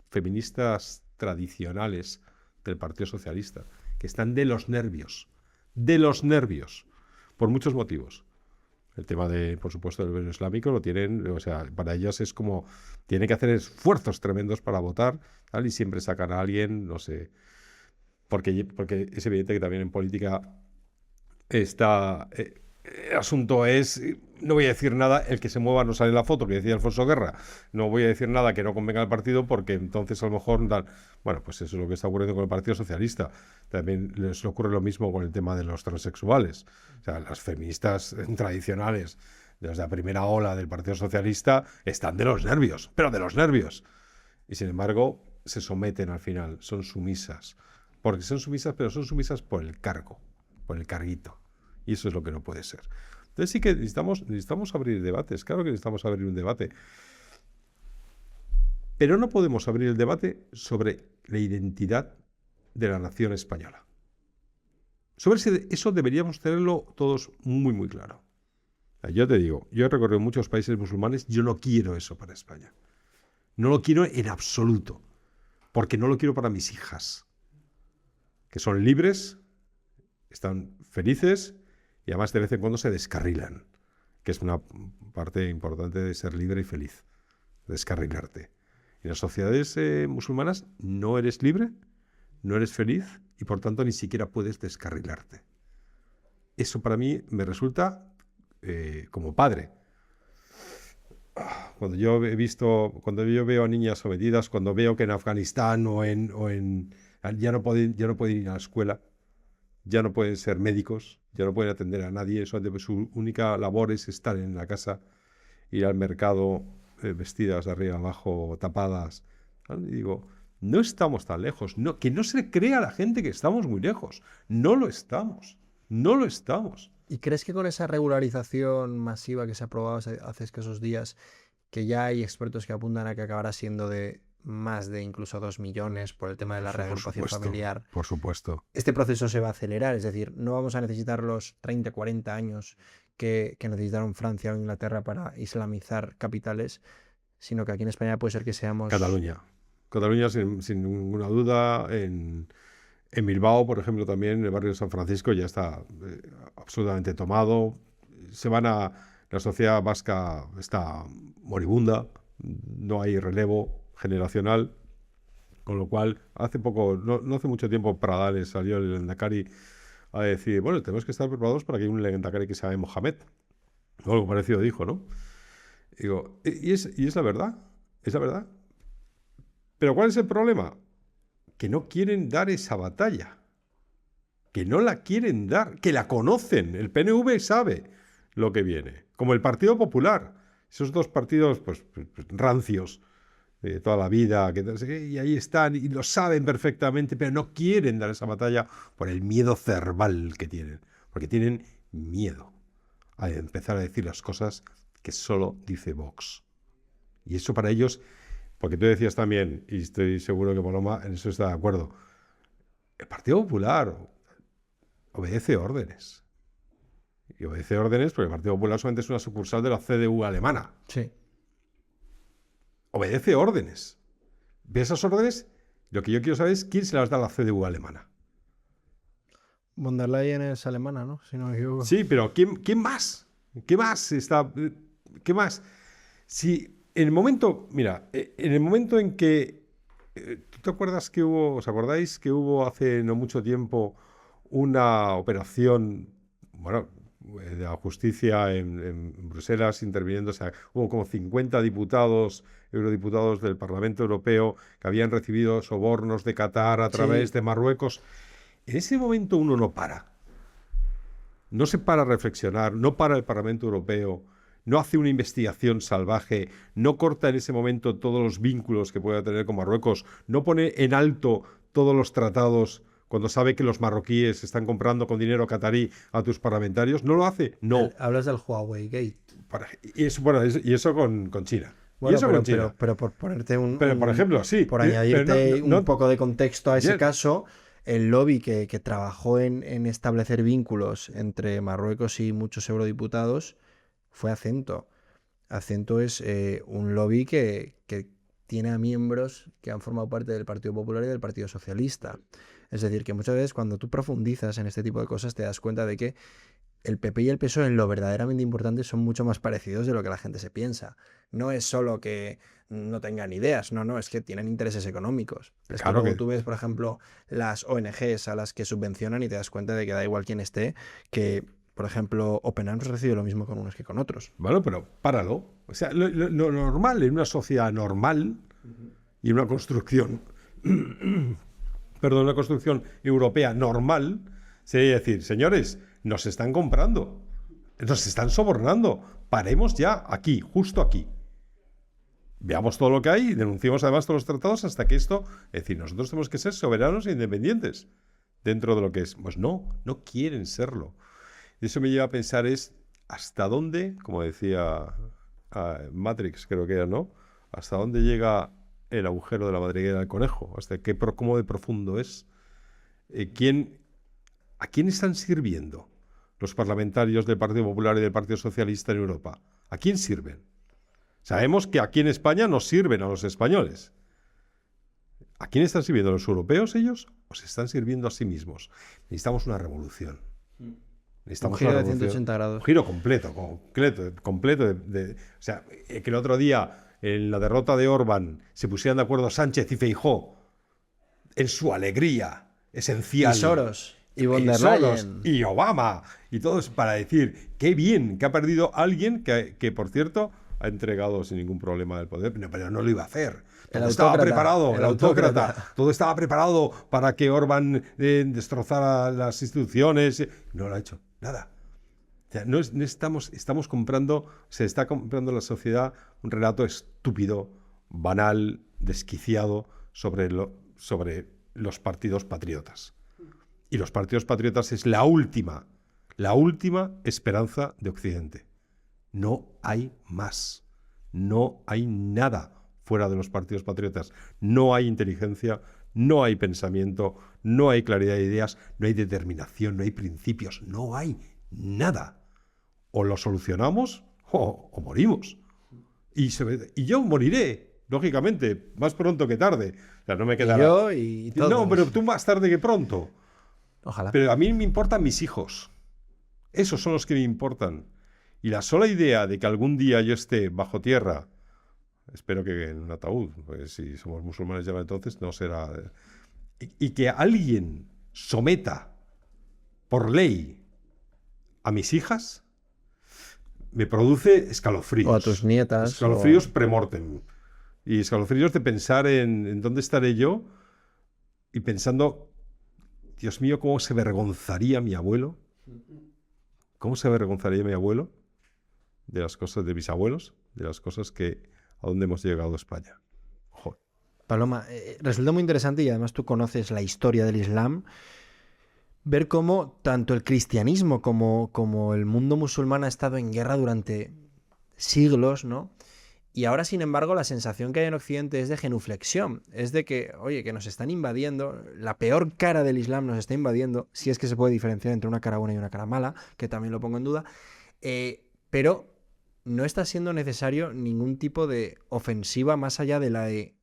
feministas tradicionales del Partido Socialista, que están de los nervios, por muchos motivos. El tema por supuesto, del gobierno islámico lo tienen, o sea, para ellas es como, tienen que hacer esfuerzos tremendos para votar, tal, y siempre sacan a alguien, no sé, porque es evidente que también en política está... el asunto es, no voy a decir nada, el que se mueva no sale en la foto, que decía Alfonso Guerra, no voy a decir nada que no convenga al partido porque entonces a lo mejor bueno, pues eso es lo que está ocurriendo con el Partido Socialista. También les ocurre lo mismo con el tema de los transexuales. O sea, las feministas tradicionales de la primera ola del Partido Socialista están de los nervios, pero de los nervios. Y sin embargo se someten al final, son sumisas. Porque son sumisas, pero son sumisas por el cargo, por el carguito. Y eso es lo que no puede ser. Entonces sí que necesitamos abrir debates. Claro que necesitamos abrir un debate. Pero no podemos abrir el debate sobre la identidad de la nación española. Sobre eso deberíamos tenerlo todos muy, muy claro. Yo te digo, yo he recorrido muchos países musulmanes, yo no quiero eso para España. No lo quiero en absoluto. Porque no lo quiero para mis hijas. Que son libres, están felices y además de vez en cuando se descarrilan, que es una parte importante de ser libre y feliz, descarrilarte. En las sociedades musulmanas no eres libre, no eres feliz y por tanto ni siquiera puedes descarrilarte. Eso para mí me resulta como padre. Cuando yo veo a niñas sometidas, cuando veo que en Afganistán ya no pueden ir a la escuela, ya no pueden ser médicos, ya no pueden atender a nadie, su única labor es estar en la casa, ir al mercado vestidas de arriba abajo, tapadas. ¿Vale? Y digo, no estamos tan lejos, que no se crea la gente que estamos muy lejos, no lo estamos. ¿Y crees que con esa regularización masiva que se ha aprobado hace escasos días, que ya hay expertos que apuntan a que acabará siendo de más de incluso 2 millones por el tema de la reagrupación familiar? Por supuesto. Este proceso se va a acelerar, es decir, no vamos a necesitar los 30, 40 años que necesitaron Francia o Inglaterra para islamizar capitales, sino que aquí en España puede ser que seamos... Cataluña sin ninguna duda. En Bilbao, por ejemplo, también en el barrio de San Francisco ya está absolutamente tomado. La sociedad vasca está moribunda, no hay relevo generacional, con lo cual no hace mucho tiempo Pradales salió el Lehendakari a decir, bueno, tenemos que estar preparados para que haya un Lehendakari que se llame Mohamed. O algo parecido dijo, ¿no? Digo, y es la verdad, es la verdad. Pero ¿cuál es el problema? Que no quieren dar esa batalla, que no la quieren dar, que la conocen. El PNV sabe lo que viene, como el Partido Popular, esos dos partidos pues rancios de toda la vida, y ahí están y lo saben perfectamente, pero no quieren dar esa batalla por el miedo cerval que tienen, porque tienen miedo a empezar a decir las cosas que solo dice Vox. Y eso para ellos... Porque tú decías también, y estoy seguro que Paloma en eso está de acuerdo, el Partido Popular obedece órdenes. Y obedece órdenes porque el Partido Popular solamente es una sucursal de la CDU alemana. Sí. Obedece órdenes. De esas órdenes, lo que yo quiero saber es quién se las da a la CDU alemana. Von der Leyen es alemana, ¿no? Si no me equivoco. Sí, pero ¿quién más? ¿Qué más? Si... En el momento en que... ¿Tú te acuerdas que os acordáis que hubo hace no mucho tiempo una operación, de la justicia en Bruselas interviniendo? O sea, hubo como 50 eurodiputados del Parlamento Europeo que habían recibido sobornos de Qatar a través de Marruecos. En ese momento uno no para. No se para a reflexionar, no para el Parlamento Europeo, no hace una investigación salvaje, no corta en ese momento todos los vínculos que pueda tener con Marruecos, no pone en alto todos los tratados cuando sabe que los marroquíes están comprando con dinero catarí a tus parlamentarios. ¿No lo hace? No. Hablas del Huawei Gate. Y eso con China. Bueno, y eso con China. Pero por ponerte por ejemplo, sí. Por añadirte un poco de contexto a ese caso, el lobby que trabajó en establecer vínculos entre Marruecos y muchos eurodiputados fue Acento. Acento es un lobby que tiene a miembros que han formado parte del Partido Popular y del Partido Socialista. Es decir, que muchas veces cuando tú profundizas en este tipo de cosas te das cuenta de que el PP y el PSOE en lo verdaderamente importante son mucho más parecidos de lo que la gente se piensa. No es solo que no tengan ideas, no, es que tienen intereses económicos. Es claro que luego tú ves, por ejemplo, las ONGs a las que subvencionan y te das cuenta de que da igual quién esté, que... Por ejemplo, Open Arms recibe lo mismo con unos que con otros. Bueno, pero páralo. O sea, lo normal en una sociedad normal y en una construcción, una construcción europea normal, sería decir, señores, nos están comprando, nos están sobornando, paremos ya aquí, justo aquí. Veamos todo lo que hay y denunciemos además todos los tratados hasta que esto... Es decir, nosotros tenemos que ser soberanos e independientes dentro de lo que es. Pues no quieren serlo. Y eso me lleva a pensar hasta dónde, como decía Matrix, creo que era, ¿no? Hasta dónde llega el agujero de la madriguera del conejo, cómo de profundo es. ¿A quién están sirviendo los parlamentarios del Partido Popular y del Partido Socialista en Europa? ¿A quién sirven? Sabemos que aquí en España nos sirven a los españoles. ¿A quién están sirviendo? ¿A los europeos ellos? ¿O se están sirviendo a sí mismos? Necesitamos una revolución. Un giro de 180 grados. Un giro completo. O sea, que el otro día en la derrota de Orbán se pusieran de acuerdo Sánchez y Feijóo en su alegría esencial. Y Soros. Y von Y der Soros, Leyen. y Obama, y todos para decir, qué bien que ha perdido alguien que, por cierto, ha entregado sin ningún problema el poder, pero no lo iba a hacer. Todo estaba preparado, el autócrata. Todo estaba preparado para que Orbán destrozara las instituciones. No lo ha hecho, nada. O sea, no estamos comprando, se está comprando la sociedad un relato estúpido, banal, desquiciado sobre los partidos patriotas. Y los partidos patriotas es la última esperanza de Occidente. No hay más. No hay nada fuera de los partidos patriotas. No hay inteligencia, no hay pensamiento, no hay claridad de ideas, no hay determinación, no hay principios, no hay nada. O lo solucionamos o morimos. Y yo moriré, lógicamente, más pronto que tarde. O sea, no me quedará. Y yo y todos. No, pero tú más tarde que pronto. Ojalá. Pero a mí me importan mis hijos. Esos son los que me importan. Y la sola idea de que algún día yo esté bajo tierra, espero que en un ataúd, pues si somos musulmanes ya entonces no será... Y que alguien someta por ley a mis hijas, me produce escalofríos. O a tus nietas. Escalofríos premortem. Y escalofríos de pensar en dónde estaré yo y pensando... Dios mío, ¿cómo se avergonzaría mi abuelo? ¿Cómo se avergonzaría mi abuelo de las cosas de mis abuelos? De las cosas a donde hemos llegado a España. Joder. Paloma, resulta muy interesante, y además tú conoces la historia del Islam, ver cómo tanto el cristianismo como el mundo musulmán ha estado en guerra durante siglos, ¿no? Y ahora, sin embargo, la sensación que hay en Occidente es de genuflexión. Es de que, oye, que nos están invadiendo, la peor cara del Islam nos está invadiendo, si es que se puede diferenciar entre una cara buena y una cara mala, que también lo pongo en duda, pero no está siendo necesario ningún tipo de ofensiva más allá de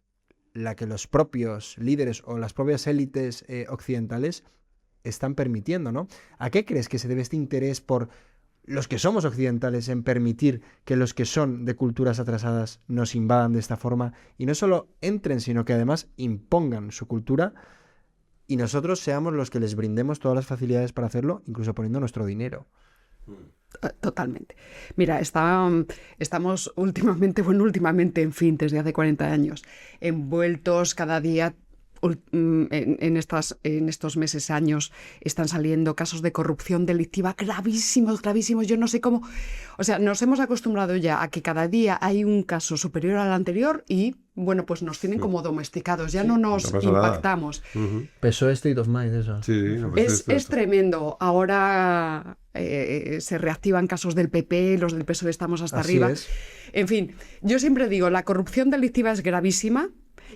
la que los propios líderes o las propias élites occidentales están permitiendo, ¿no? ¿A qué crees que se debe este interés por los que somos occidentales en permitir que los que son de culturas atrasadas nos invadan de esta forma y no solo entren, sino que además impongan su cultura y nosotros seamos los que les brindemos todas las facilidades para hacerlo, incluso poniendo nuestro dinero? Totalmente. Mira, estamos últimamente, en fin, desde hace 40 años, envueltos cada día. En estos meses, años, están saliendo casos de corrupción delictiva gravísimos. Yo no sé cómo... O sea, nos hemos acostumbrado ya a que cada día hay un caso superior al anterior y, bueno, pues nos tienen como domesticados. Ya no nos impactamos. PSOE State of Mind, eso. Sí, es tremendo. Ahora se reactivan casos del PP, los del PSOE estamos hasta Así arriba. es. En fin, yo siempre digo, la corrupción delictiva es gravísima.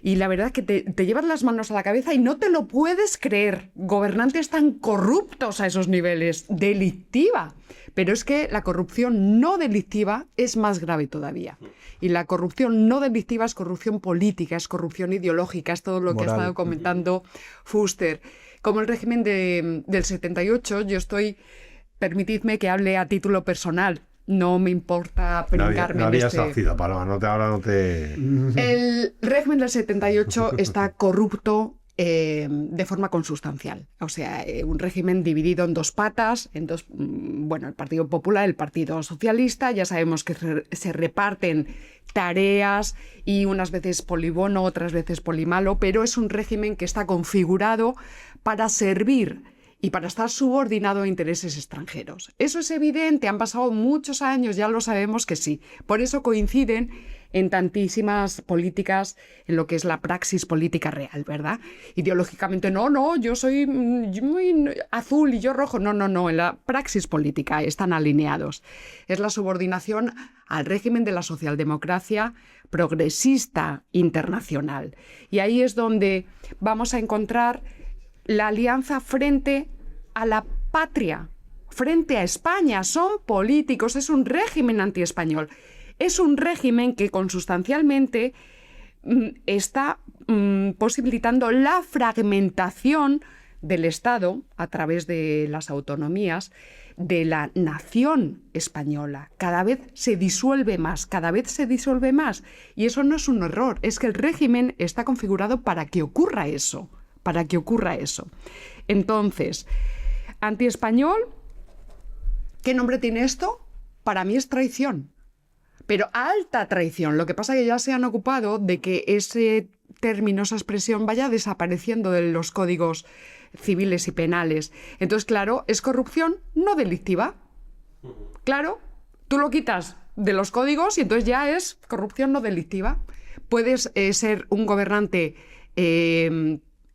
Y la verdad es que te llevas las manos a la cabeza y no te lo puedes creer. Gobernantes tan corruptos a esos niveles. Delictiva. Pero es que la corrupción no delictiva es más grave todavía. Y la corrupción no delictiva es corrupción política, es corrupción ideológica, es todo lo que ha estado comentando Fuster. Como el régimen del 78, yo permitidme que hable a título personal. No me importa brincarme no habías nacido, Paloma, ahora no te... El régimen del 78 está corrupto de forma consustancial. O sea, un régimen dividido en dos patas, el Partido Popular, el Partido Socialista. Ya sabemos que se reparten tareas y unas veces polibono, otras veces polimalo, pero es un régimen que está configurado para servir y para estar subordinado a intereses extranjeros. Eso es evidente, han pasado muchos años, ya lo sabemos que sí. Por eso coinciden en tantísimas políticas, en lo que es la praxis política real, ¿verdad? Ideológicamente, no, yo soy muy azul y yo rojo. No, en la praxis política están alineados. Es la subordinación al régimen de la socialdemocracia progresista internacional. Y ahí es donde vamos a encontrar la alianza frente a la patria, frente a España. Son políticos, es un régimen antiespañol. Es un régimen que consustancialmente está posibilitando la fragmentación del Estado a través de las autonomías, de la nación española. Cada vez se disuelve más, cada vez se disuelve más. Y eso no es un error, es que el régimen está configurado para que ocurra eso, para que ocurra eso. Entonces, antiespañol, ¿qué nombre tiene esto? Para mí es traición. Pero alta traición. Lo que pasa es que ya se han ocupado de que ese término, esa expresión vaya desapareciendo de los códigos civiles y penales. Entonces, claro, es corrupción no delictiva. Claro, tú lo quitas de los códigos y entonces ya es corrupción no delictiva. Puedes ser un gobernante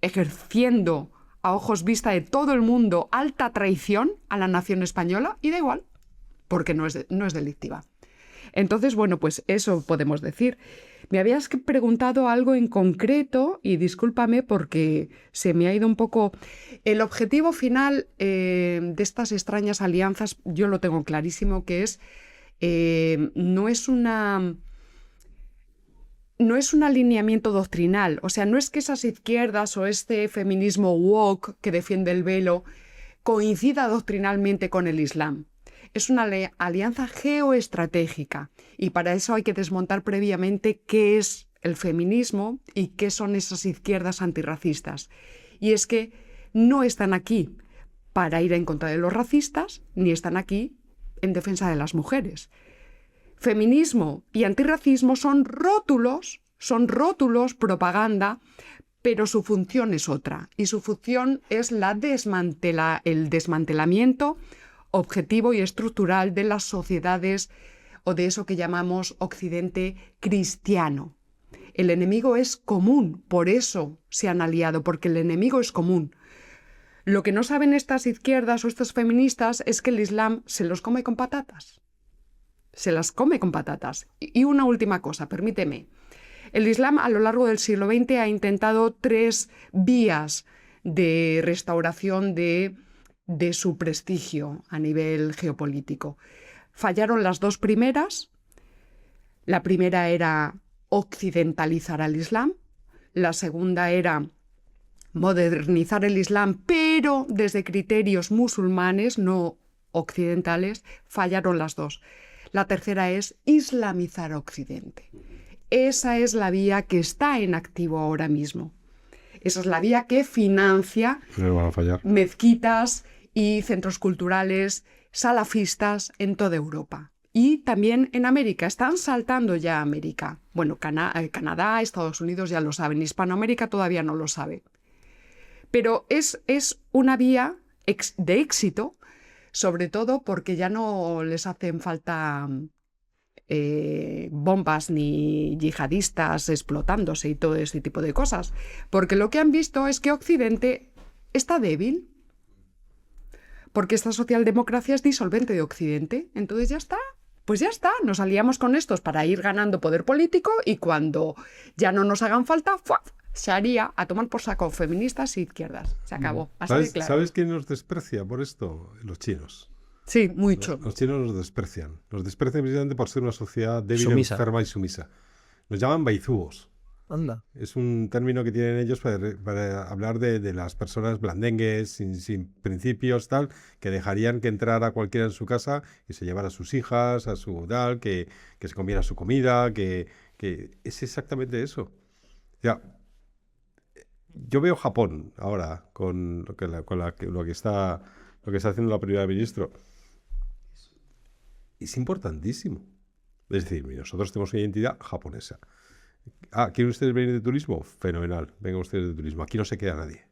ejerciendo a ojos vista de todo el mundo alta traición a la nación española y da igual, porque no es delictiva. Entonces, bueno, pues eso podemos decir. Me habías preguntado algo en concreto y discúlpame porque se me ha ido un poco. El objetivo final de estas extrañas alianzas, yo lo tengo clarísimo, que es no es un alineamiento doctrinal. O sea, no es que esas izquierdas o este feminismo woke que defiende el velo coincida doctrinalmente con el Islam. Es una alianza geoestratégica y para eso hay que desmontar previamente qué es el feminismo y qué son esas izquierdas antirracistas. Y es que no están aquí para ir en contra de los racistas, ni están aquí en defensa de las mujeres. Feminismo y antirracismo son rótulos, propaganda, pero su función es otra. Y su función es el desmantelamiento objetivo y estructural de las sociedades o de eso que llamamos Occidente cristiano. El enemigo es común, por eso se han aliado, porque el enemigo es común. Lo que no saben estas izquierdas o estos feministas es que el Islam se los come con patatas. Se las come con patatas. Y una última cosa, permíteme. El Islam a lo largo del siglo XX ha intentado 3 vías de restauración de su prestigio a nivel geopolítico. Fallaron las 2 primeras. La primera era occidentalizar al Islam. La segunda era modernizar el Islam, pero desde criterios musulmanes, no occidentales. Fallaron las 2. La tercera es islamizar a Occidente. Esa es la vía que está en activo ahora mismo. Esa es la vía que financia mezquitas y centros culturales salafistas en toda Europa. Y también en América. Están saltando ya a América. Bueno, Canadá, Estados Unidos ya lo saben. Hispanoamérica todavía no lo sabe. Pero es una vía de éxito, sobre todo porque ya no les hacen falta bombas ni yihadistas explotándose y todo ese tipo de cosas. Porque lo que han visto es que Occidente está débil. Porque esta socialdemocracia es disolvente de Occidente. Entonces ya está. Pues ya está. Nos aliamos con estos para ir ganando poder político y cuando ya no nos hagan falta, ¡fua!, se haría a tomar por saco feministas e izquierdas. Se acabó. Así de claro. ¿Sabes quién nos desprecia por esto? Los chinos. Sí, mucho. Los chinos nos desprecian. Nos desprecian precisamente por ser una sociedad débil, Sumisa. enferma y sumisa. Nos llaman baizúos. Anda. Es un término que tienen ellos para hablar de las personas blandengues, sin principios, tal, que dejarían que entrara cualquiera en su casa y se llevara a sus hijas, a su tal, que se comiera su comida, que es exactamente eso. O sea, yo veo Japón ahora con lo que está haciendo la primera ministra. Es importantísimo. Es decir, nosotros tenemos una identidad japonesa. ¿Quieren ustedes venir de turismo? Fenomenal, vengan ustedes de turismo. Aquí no se queda nadie.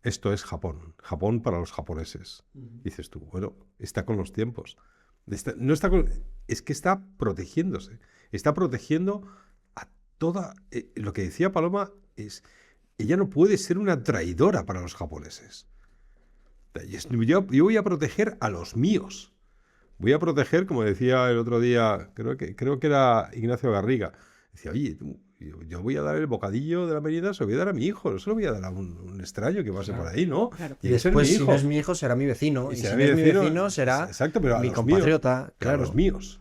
Esto es Japón. Japón para los japoneses. Dices tú, bueno, está con los tiempos. Es que está protegiéndose. Está protegiendo a toda... lo que decía Paloma es... Ella no puede ser una traidora para los japoneses. Yo voy a proteger a los míos. Voy a proteger, como decía el otro día, creo que era Ignacio Garriga. Decía, oye, yo voy a dar el bocadillo de la merienda, se lo voy a dar a mi hijo, no se lo voy a dar a un extraño que pase por ahí, ¿no? Claro. Y después, si no es mi hijo, será mi vecino. Y si no es mi vecino, será pero mi compatriota. Míos, claro. A los míos.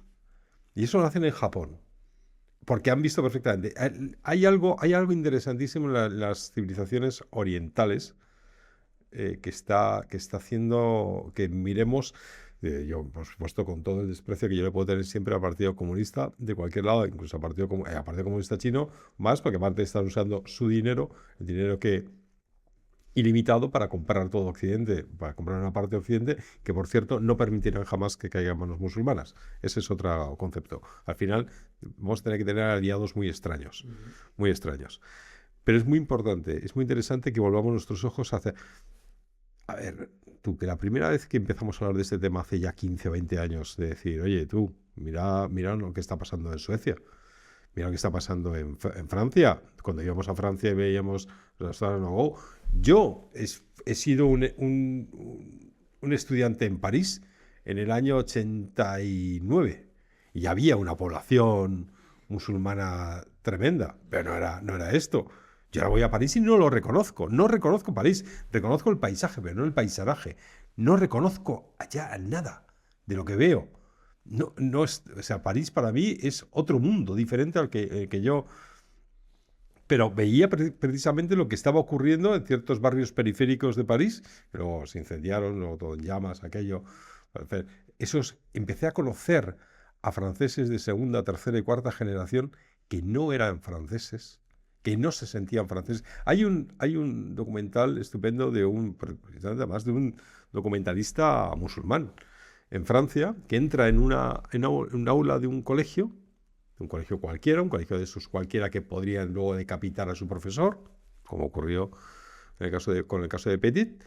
Y eso lo hacen en Japón. Porque han visto perfectamente. Hay algo interesantísimo en las civilizaciones orientales que está haciendo que miremos, yo por supuesto con todo el desprecio que yo le puedo tener siempre al Partido Comunista de cualquier lado, incluso al Partido Comunista chino, más porque aparte están usando su dinero, el dinero que ilimitado para comprar todo Occidente, para comprar una parte de Occidente, que por cierto no permitirán jamás que caigan manos musulmanas. Ese es otro concepto. Al final vamos a tener que tener aliados muy extraños, muy extraños. Pero es muy importante, es muy interesante que volvamos nuestros ojos hacia... A ver, tú, que la primera vez que empezamos a hablar de este tema hace ya 15 o 20 años, de decir, oye, tú, mira lo que está pasando en Suecia, mira lo que está pasando en Francia. Cuando íbamos a Francia y veíamos los Go. Yo he sido un estudiante en París en el año 89 y había una población musulmana tremenda, pero no era esto. Yo ahora voy a París y no lo reconozco. No reconozco París. Reconozco el paisaje, pero no el paisanaje. No reconozco allá nada de lo que veo. No es, o sea, París para mí es otro mundo diferente al que yo... Pero veía precisamente lo que estaba ocurriendo en ciertos barrios periféricos de París, que luego se incendiaron, luego todo en llamas, aquello. Empecé a conocer a franceses de segunda, tercera y cuarta generación que no eran franceses, que no se sentían franceses. Hay un documental estupendo además de un documentalista musulmán en Francia, que entra en un aula de un colegio cualquiera, un colegio de esos cualquiera que podrían luego decapitar a su profesor, como ocurrió con el caso de Petit,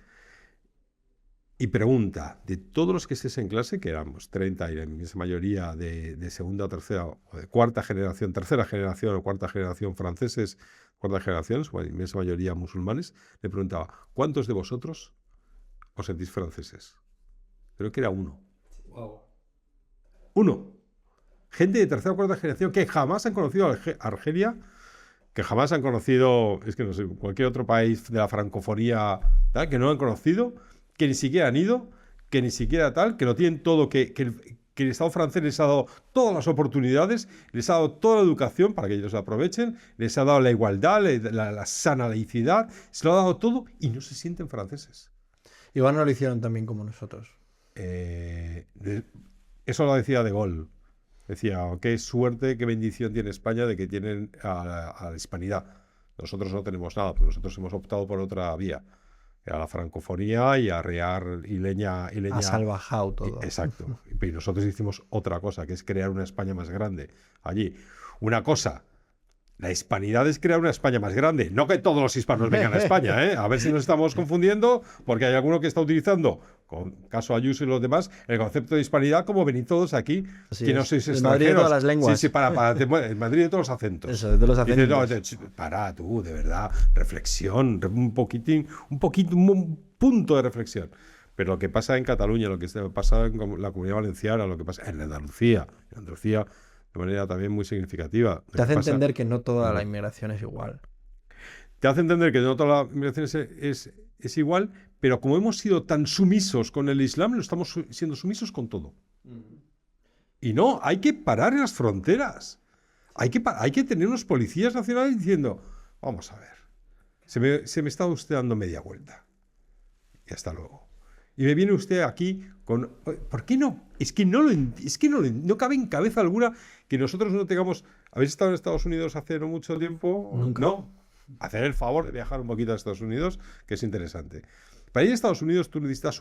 y pregunta, de todos los que estés en clase, que éramos 30 y la inmensa mayoría de segunda o tercera, o de cuarta generación, tercera generación o cuarta generación franceses, cuarta generación, o la inmensa mayoría musulmanes, le preguntaba, ¿cuántos de vosotros os sentís franceses? Creo que era uno. Wow. Uno. Gente de tercera o cuarta generación que jamás han conocido a Argelia, que jamás han conocido, es que no sé, cualquier otro país de la francofonía, tal, que no han conocido, que ni siquiera han ido, que ni siquiera tal, que lo tienen todo, que el Estado francés les ha dado todas las oportunidades, les ha dado toda la educación para que ellos la aprovechen, les ha dado la igualdad, la sana laicidad, se lo ha dado todo y no se sienten franceses. Igual no lo hicieron también como nosotros. Eso lo decía De Gaulle. Decía, qué suerte, qué bendición tiene España de que tienen a la hispanidad. Nosotros no tenemos nada, pero nosotros hemos optado por otra vía. A la francofonía y a rear y leña. Ha salvajado todo. Exacto. Y nosotros hicimos otra cosa, que es crear una España más grande allí. Una cosa, la hispanidad es crear una España más grande. No que todos los hispanos vengan a España, ¿eh? A ver si nos estamos confundiendo, porque hay alguno que está utilizando, con caso Ayuso y los demás, el concepto de hispanidad como venid todos aquí, así que es. no sois En extranjeros. Madrid de todas las lenguas. Sí, en Madrid de todos los acentos. Eso, de todos los acentos. Dice, no, para tú, de verdad, reflexión, un punto de reflexión. Pero lo que pasa en Cataluña, lo que pasa en la Comunidad Valenciana, lo que pasa en Andalucía, de manera también muy significativa. Te hace entender que no toda la inmigración es igual. Te hace entender que no toda la inmigración es igual, pero como hemos sido tan sumisos con el Islam, lo estamos siendo sumisos con todo. Y no, hay que parar en las fronteras. Hay que tener unos policías nacionales diciendo, vamos a ver, se me está usted dando media vuelta. Y hasta luego. Y me viene usted aquí con... ¿Por qué no? Es que no cabe en cabeza alguna que nosotros no tengamos... ¿Habéis estado en Estados Unidos hace no mucho tiempo? Nunca. No. Hacer el favor de viajar un poquito a Estados Unidos, que es interesante. Para ir a Estados Unidos tú necesitas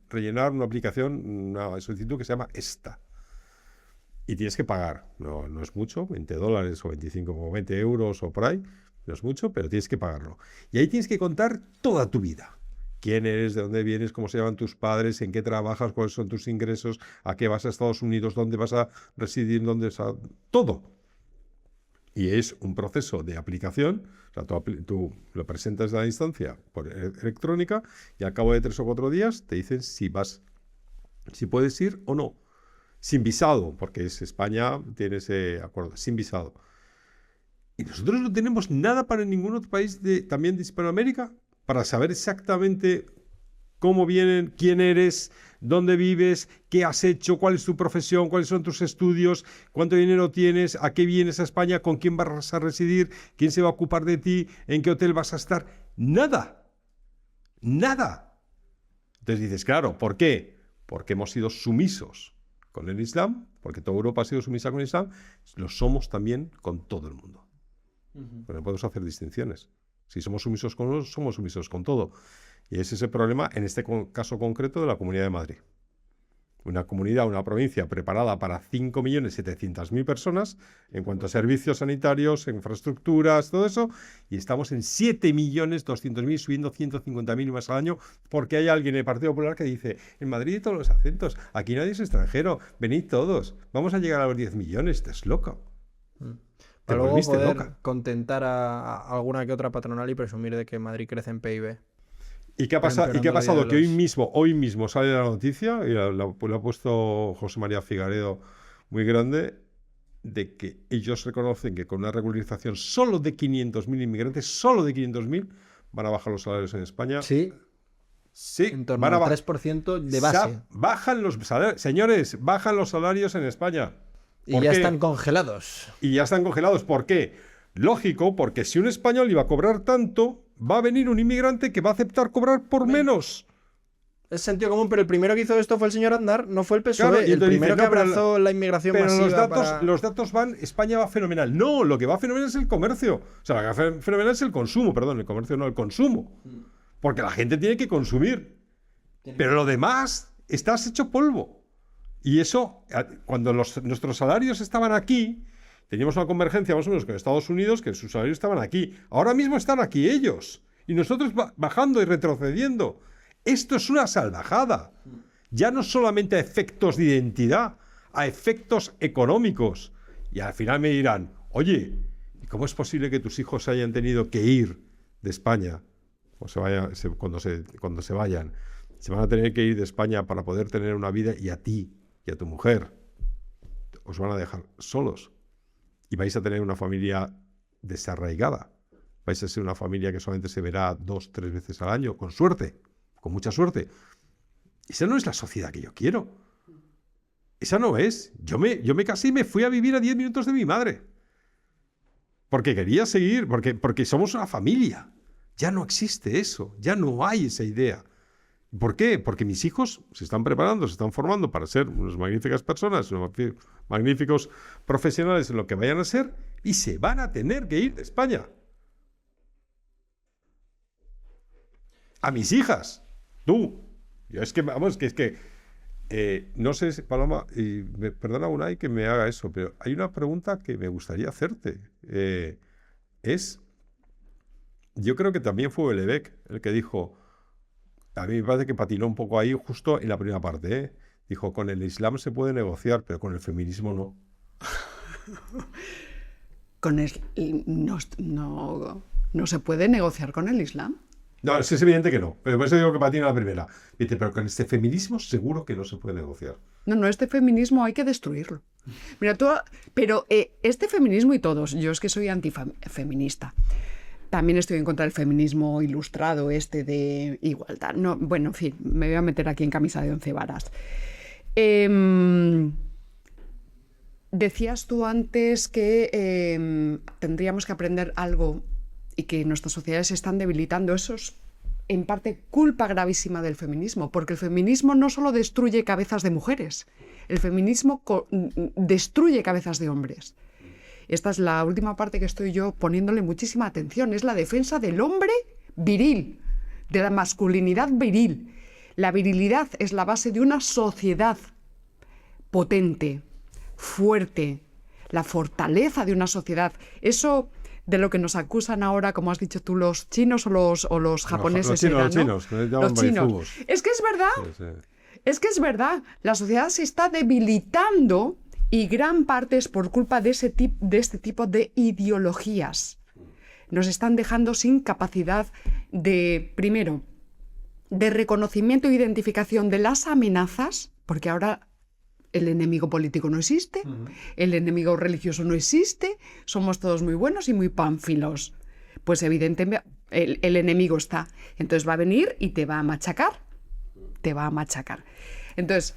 rellenar una aplicación, una solicitud que se llama ESTA. Y tienes que pagar. No es mucho, $20 o 25 o 20 euros o por ahí. No es mucho, pero tienes que pagarlo. Y ahí tienes que contar toda tu vida. ¿Quién eres? ¿De dónde vienes? ¿Cómo se llaman tus padres? ¿En qué trabajas? ¿Cuáles son tus ingresos? ¿A qué vas a Estados Unidos? ¿Dónde vas a residir? Todo. Y es un proceso de aplicación. O sea, tú lo presentas a la instancia por electrónica y al cabo de 3 o 4 días te dicen si puedes ir o no. Sin visado, porque es España, tiene ese acuerdo. Sin visado. Y nosotros no tenemos nada para ningún otro país también de Hispanoamérica para saber exactamente cómo vienen, quién eres, dónde vives, qué has hecho, cuál es tu profesión, cuáles son tus estudios, cuánto dinero tienes, a qué vienes a España, con quién vas a residir, quién se va a ocupar de ti, en qué hotel vas a estar. Nada. Nada. Entonces dices, claro, ¿por qué? Porque hemos sido sumisos con el Islam, porque toda Europa ha sido sumisa con el Islam, lo somos también con todo el mundo. Pero no podemos hacer distinciones. Si somos sumisos con uno, somos sumisos con todo. Y ese es el problema, en este caso concreto, de la Comunidad de Madrid. Una comunidad, una provincia preparada para 5.700.000 personas en cuanto a servicios sanitarios, infraestructuras, todo eso, y estamos en 7.200.000, subiendo 150.000 más al año, porque hay alguien en el Partido Popular que dice, en Madrid hay todos los acentos, aquí nadie es extranjero, venid todos, vamos a llegar a los 10 millones, estás loco. Para luego poder contentar a alguna que otra patronal y presumir de que Madrid crece en PIB. ¿Y qué ha pasado? Que hoy mismo sale la noticia, y la ha puesto José María Figaredo muy grande, de que ellos reconocen que con una regularización solo de 500.000 inmigrantes, solo de 500.000, van a bajar los salarios en España. Sí. En torno al 3% de base. Bajan los salarios. Señores, bajan los salarios en España. Y ya están congelados. Y ya están congelados. ¿Por qué? Lógico, porque si un español iba a cobrar tanto, va a venir un inmigrante que va a aceptar cobrar por menos. Es sentido común, pero el primero que hizo esto fue el señor Aznar, no fue el PSOE. Claro, el primero que abrazó la inmigración masiva. Pero los datos van, España va fenomenal. No, lo que va fenomenal es el comercio. O sea, lo que va fenomenal es el consumo, perdón, el comercio no, el consumo. Porque la gente tiene que consumir. Pero lo demás, estás hecho polvo. Y eso, cuando nuestros salarios estaban aquí, teníamos una convergencia más o menos con Estados Unidos, que sus salarios estaban aquí. Ahora mismo están aquí ellos. Y nosotros bajando y retrocediendo. Esto es una salvajada. Ya no solamente a efectos de identidad, a efectos económicos. Y al final me dirán, oye, ¿cómo es posible que tus hijos hayan tenido que ir de España? O cuando se vayan. Se van a tener que ir de España para poder tener una vida, y a ti y a tu mujer os van a dejar solos. Y vais a tener una familia desarraigada. Vais a ser una familia que solamente se verá 2, 3 veces al año, con suerte, con mucha suerte. Esa no es la sociedad que yo quiero. Esa no es. Yo me casé y me fui a vivir a 10 minutos de mi madre. Porque quería seguir, porque somos una familia. Ya no existe eso, ya no hay esa idea. ¿Por qué? Porque mis hijos se están preparando, se están formando para ser unas magníficas personas, unos magníficos profesionales en lo que vayan a ser, y se van a tener que ir de España. A mis hijas. Tú. Es que, vamos, no sé, Paloma, y perdona Unai que me haga eso, pero hay una pregunta que me gustaría hacerte. Yo creo que también fue Houellebecq el que dijo, a mí me parece que patinó un poco ahí justo en la primera parte, Dijo, con el Islam se puede negociar, pero con el feminismo no. No se puede negociar con el Islam. No, es evidente que no. Pero por eso digo que patina la primera. Dice, pero con este feminismo seguro que no se puede negociar. No, este feminismo hay que destruirlo. Mira, pero este feminismo y todos, yo es que soy antifeminista. También estoy en contra del feminismo ilustrado de igualdad. No, bueno, en fin, me voy a meter aquí en camisa de 11 varas. Decías tú antes que tendríamos que aprender algo y que nuestras sociedades se están debilitando. Eso es, en parte, culpa gravísima del feminismo, porque el feminismo no solo destruye cabezas de mujeres, el feminismo destruye cabezas de hombres. Esta es la última parte que estoy yo poniéndole muchísima atención, es la defensa del hombre viril, de la masculinidad viril. La virilidad es la base de una sociedad potente, fuerte, la fortaleza de una sociedad. Eso de lo que nos acusan ahora, como has dicho tú, los chinos o los japoneses. Los chinos, que les llaman barifugos. Es que es verdad. Sí. Es que es verdad. La sociedad se está debilitando y gran parte es por culpa de este tipo de ideologías. Nos están dejando sin capacidad de, primero, de reconocimiento e identificación de las amenazas, porque ahora el enemigo político no existe, el enemigo religioso no existe, somos todos muy buenos y muy pánfilos. Pues evidentemente el enemigo está. Entonces va a venir y te va a machacar. Entonces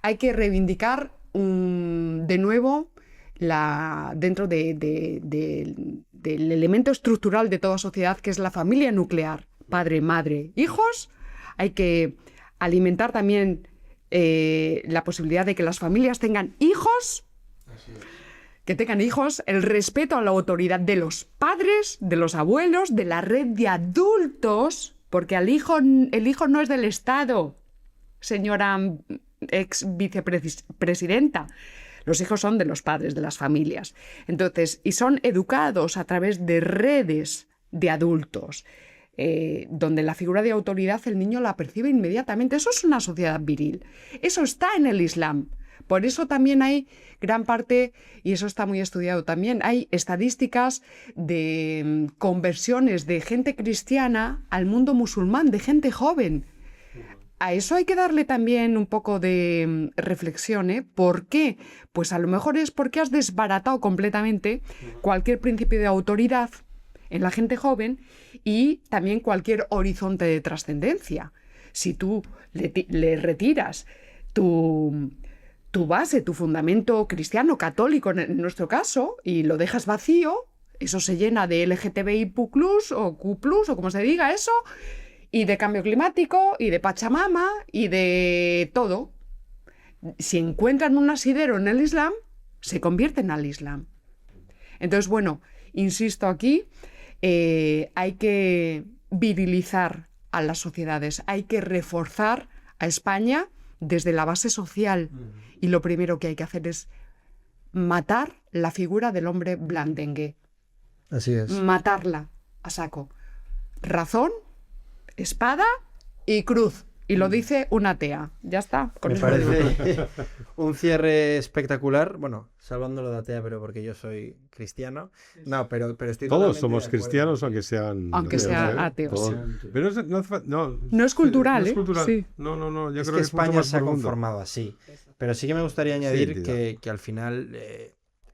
hay que reivindicar de nuevo dentro del elemento estructural de toda sociedad, que es la familia nuclear. padre, madre, hijos. Hay que alimentar también la posibilidad de que las familias tengan hijos. Que tengan hijos, el respeto a la autoridad de los padres, de los abuelos, de la red de adultos, porque el hijo no es del Estado, señora ex vicepresidenta. Los hijos son de los padres, de las familias. Entonces, y son educados a través de redes de adultos, donde la figura de autoridad el niño la percibe inmediatamente. Eso es una sociedad viril. Eso está en el Islam. Por eso también hay gran parte, y eso está muy estudiado también, hay estadísticas de conversiones de gente cristiana al mundo musulmán, de gente joven. A eso hay que darle también un poco de reflexión, ¿eh? ¿Por qué? Pues a lo mejor es porque has desbaratado completamente cualquier principio de autoridad en la gente joven y también cualquier horizonte de trascendencia. Si tú le retiras tu base, tu fundamento cristiano, católico en nuestro caso, y lo dejas vacío, eso se llena de LGTBI+ o Q+, o como se diga eso, y de cambio climático, y de Pachamama, y de todo. Si encuentran un asidero en el Islam, se convierten al Islam. Entonces, bueno, insisto aquí, hay que virilizar a las sociedades, hay que reforzar a España desde la base social. Y lo primero que hay que hacer es matar la figura del hombre blandengue. Así es. Matarla a saco. Razón, espada y cruz. Y lo dice una atea. Ya está. Me parece un cierre espectacular. Bueno, salvándolo de atea, pero porque yo soy cristiano. No, pero estoy todos somos cristianos, aunque sean ateos. Pero no es cultural, no es cultural. Sí. No. Yo es creo que es España se ha conformado así. Pero sí que me gustaría añadir que al final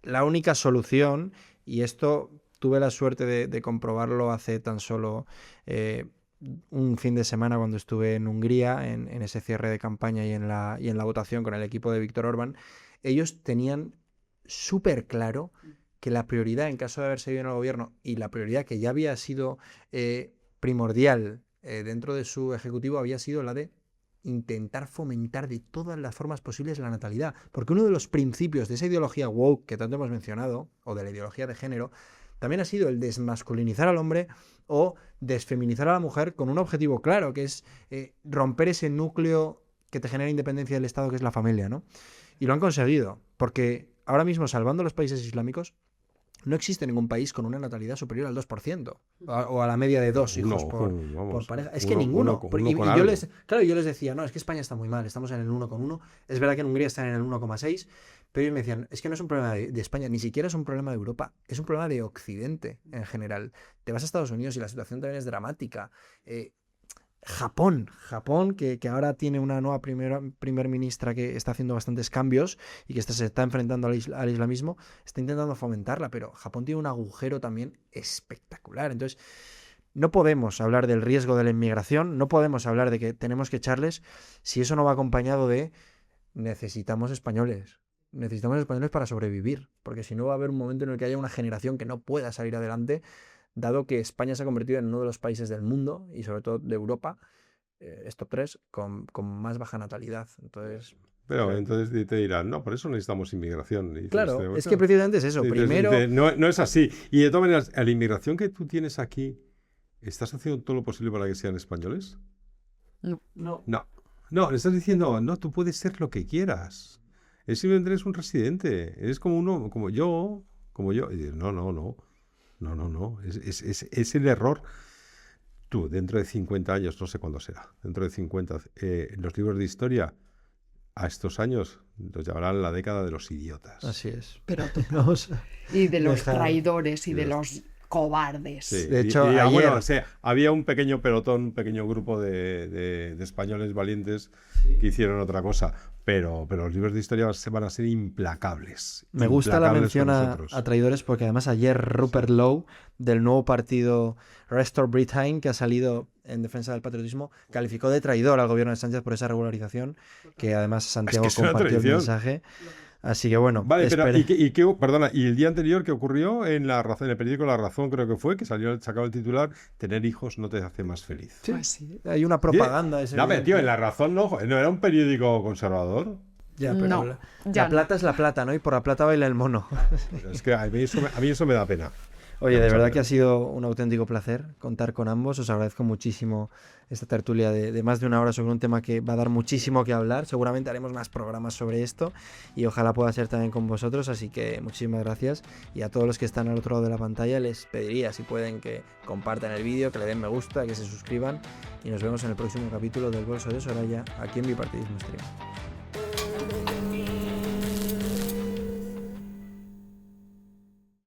la única solución, y esto tuve la suerte de comprobarlo hace tan solo un fin de semana cuando estuve en Hungría, en ese cierre de campaña y en la votación con el equipo de Víctor Orbán, ellos tenían súper claro que la prioridad, en caso de haber seguido en el gobierno, y la prioridad que ya había sido primordial dentro de su ejecutivo, había sido la de intentar fomentar de todas las formas posibles la natalidad. Porque uno de los principios de esa ideología woke que tanto hemos mencionado, o de la ideología de género, también ha sido el desmasculinizar al hombre o desfeminizar a la mujer con un objetivo claro, que es romper ese núcleo que te genera independencia del Estado, que es la familia, ¿no? Y lo han conseguido, porque ahora mismo, salvando los países islámicos, no existe ningún país con una natalidad superior al 2%, o a la media de 2 hijos por pareja. Es que ninguno. Yo les decía, no, es que España está muy mal, estamos en el 1,1. Es verdad que en Hungría están en el 1,6, pero ellos me decían, es que no es un problema de España, ni siquiera es un problema de Europa, es un problema de Occidente en general. Te vas a Estados Unidos y la situación también es dramática. Japón, que ahora tiene una nueva primer ministra que está haciendo bastantes cambios y que se está enfrentando al islamismo, está intentando fomentarla, pero Japón tiene un agujero también espectacular. Entonces, no podemos hablar del riesgo de la inmigración, no podemos hablar de que tenemos que echarles si eso no va acompañado de necesitamos españoles para sobrevivir, porque si no va a haber un momento en el que haya una generación que no pueda salir adelante, dado que España se ha convertido en uno de los países del mundo y sobre todo de Europa, estos tres, con más baja natalidad. Entonces, pero entonces te dirán, no, por eso necesitamos inmigración. Y claro, es que precisamente es eso. Primero... no es así. Y de todas maneras, a la inmigración que tú tienes aquí, ¿estás haciendo todo lo posible para que sean españoles? No. No, le estás diciendo, no, tú puedes ser lo que quieras. Simplemente eres un residente. Eres como uno, como yo. Y dices, no. Es el error. Tú, dentro de 50 años, no sé cuándo será, dentro de 50, los libros de historia, a estos años, los llamarán la década de los idiotas. Así es. Pero y de los traidores y de los cobardes. Sí. De hecho, ayer... bueno, había un pequeño pelotón, un pequeño grupo de españoles valientes que hicieron otra cosa. Pero los libros de historia van a ser implacables. Me gusta la mención a traidores porque además ayer Rupert Lowe, del nuevo partido Restore Britain, que ha salido en defensa del patriotismo, calificó de traidor al gobierno de Sánchez por esa regularización, que además Santiago compartió el mensaje. Así que bueno, Vale, pero perdona, ¿y el día anterior qué ocurrió en La Razón, en el periódico La Razón creo que fue, que sacaba el titular, tener hijos no te hace más feliz? Sí, Pues sí. hay una propaganda. Es No, pero tío, evidente. en La Razón no era un periódico conservador. Ya, pero No, ya la no. plata es la plata, ¿no? Y por la plata baila el mono. Pero es que a mí eso me da pena. Oye, de Mucha verdad pena. que ha sido un auténtico placer contar con ambos. Os agradezco muchísimo esta tertulia de más de una hora sobre un tema que va a dar muchísimo que hablar. Seguramente haremos más programas sobre esto y ojalá pueda ser también con vosotros. Así que muchísimas gracias. Y a todos los que están al otro lado de la pantalla les pediría, si pueden, que compartan el vídeo, que le den me gusta, que se suscriban. Y nos vemos en el próximo capítulo del Bolso de Soraya aquí en Bipartidismo Stream.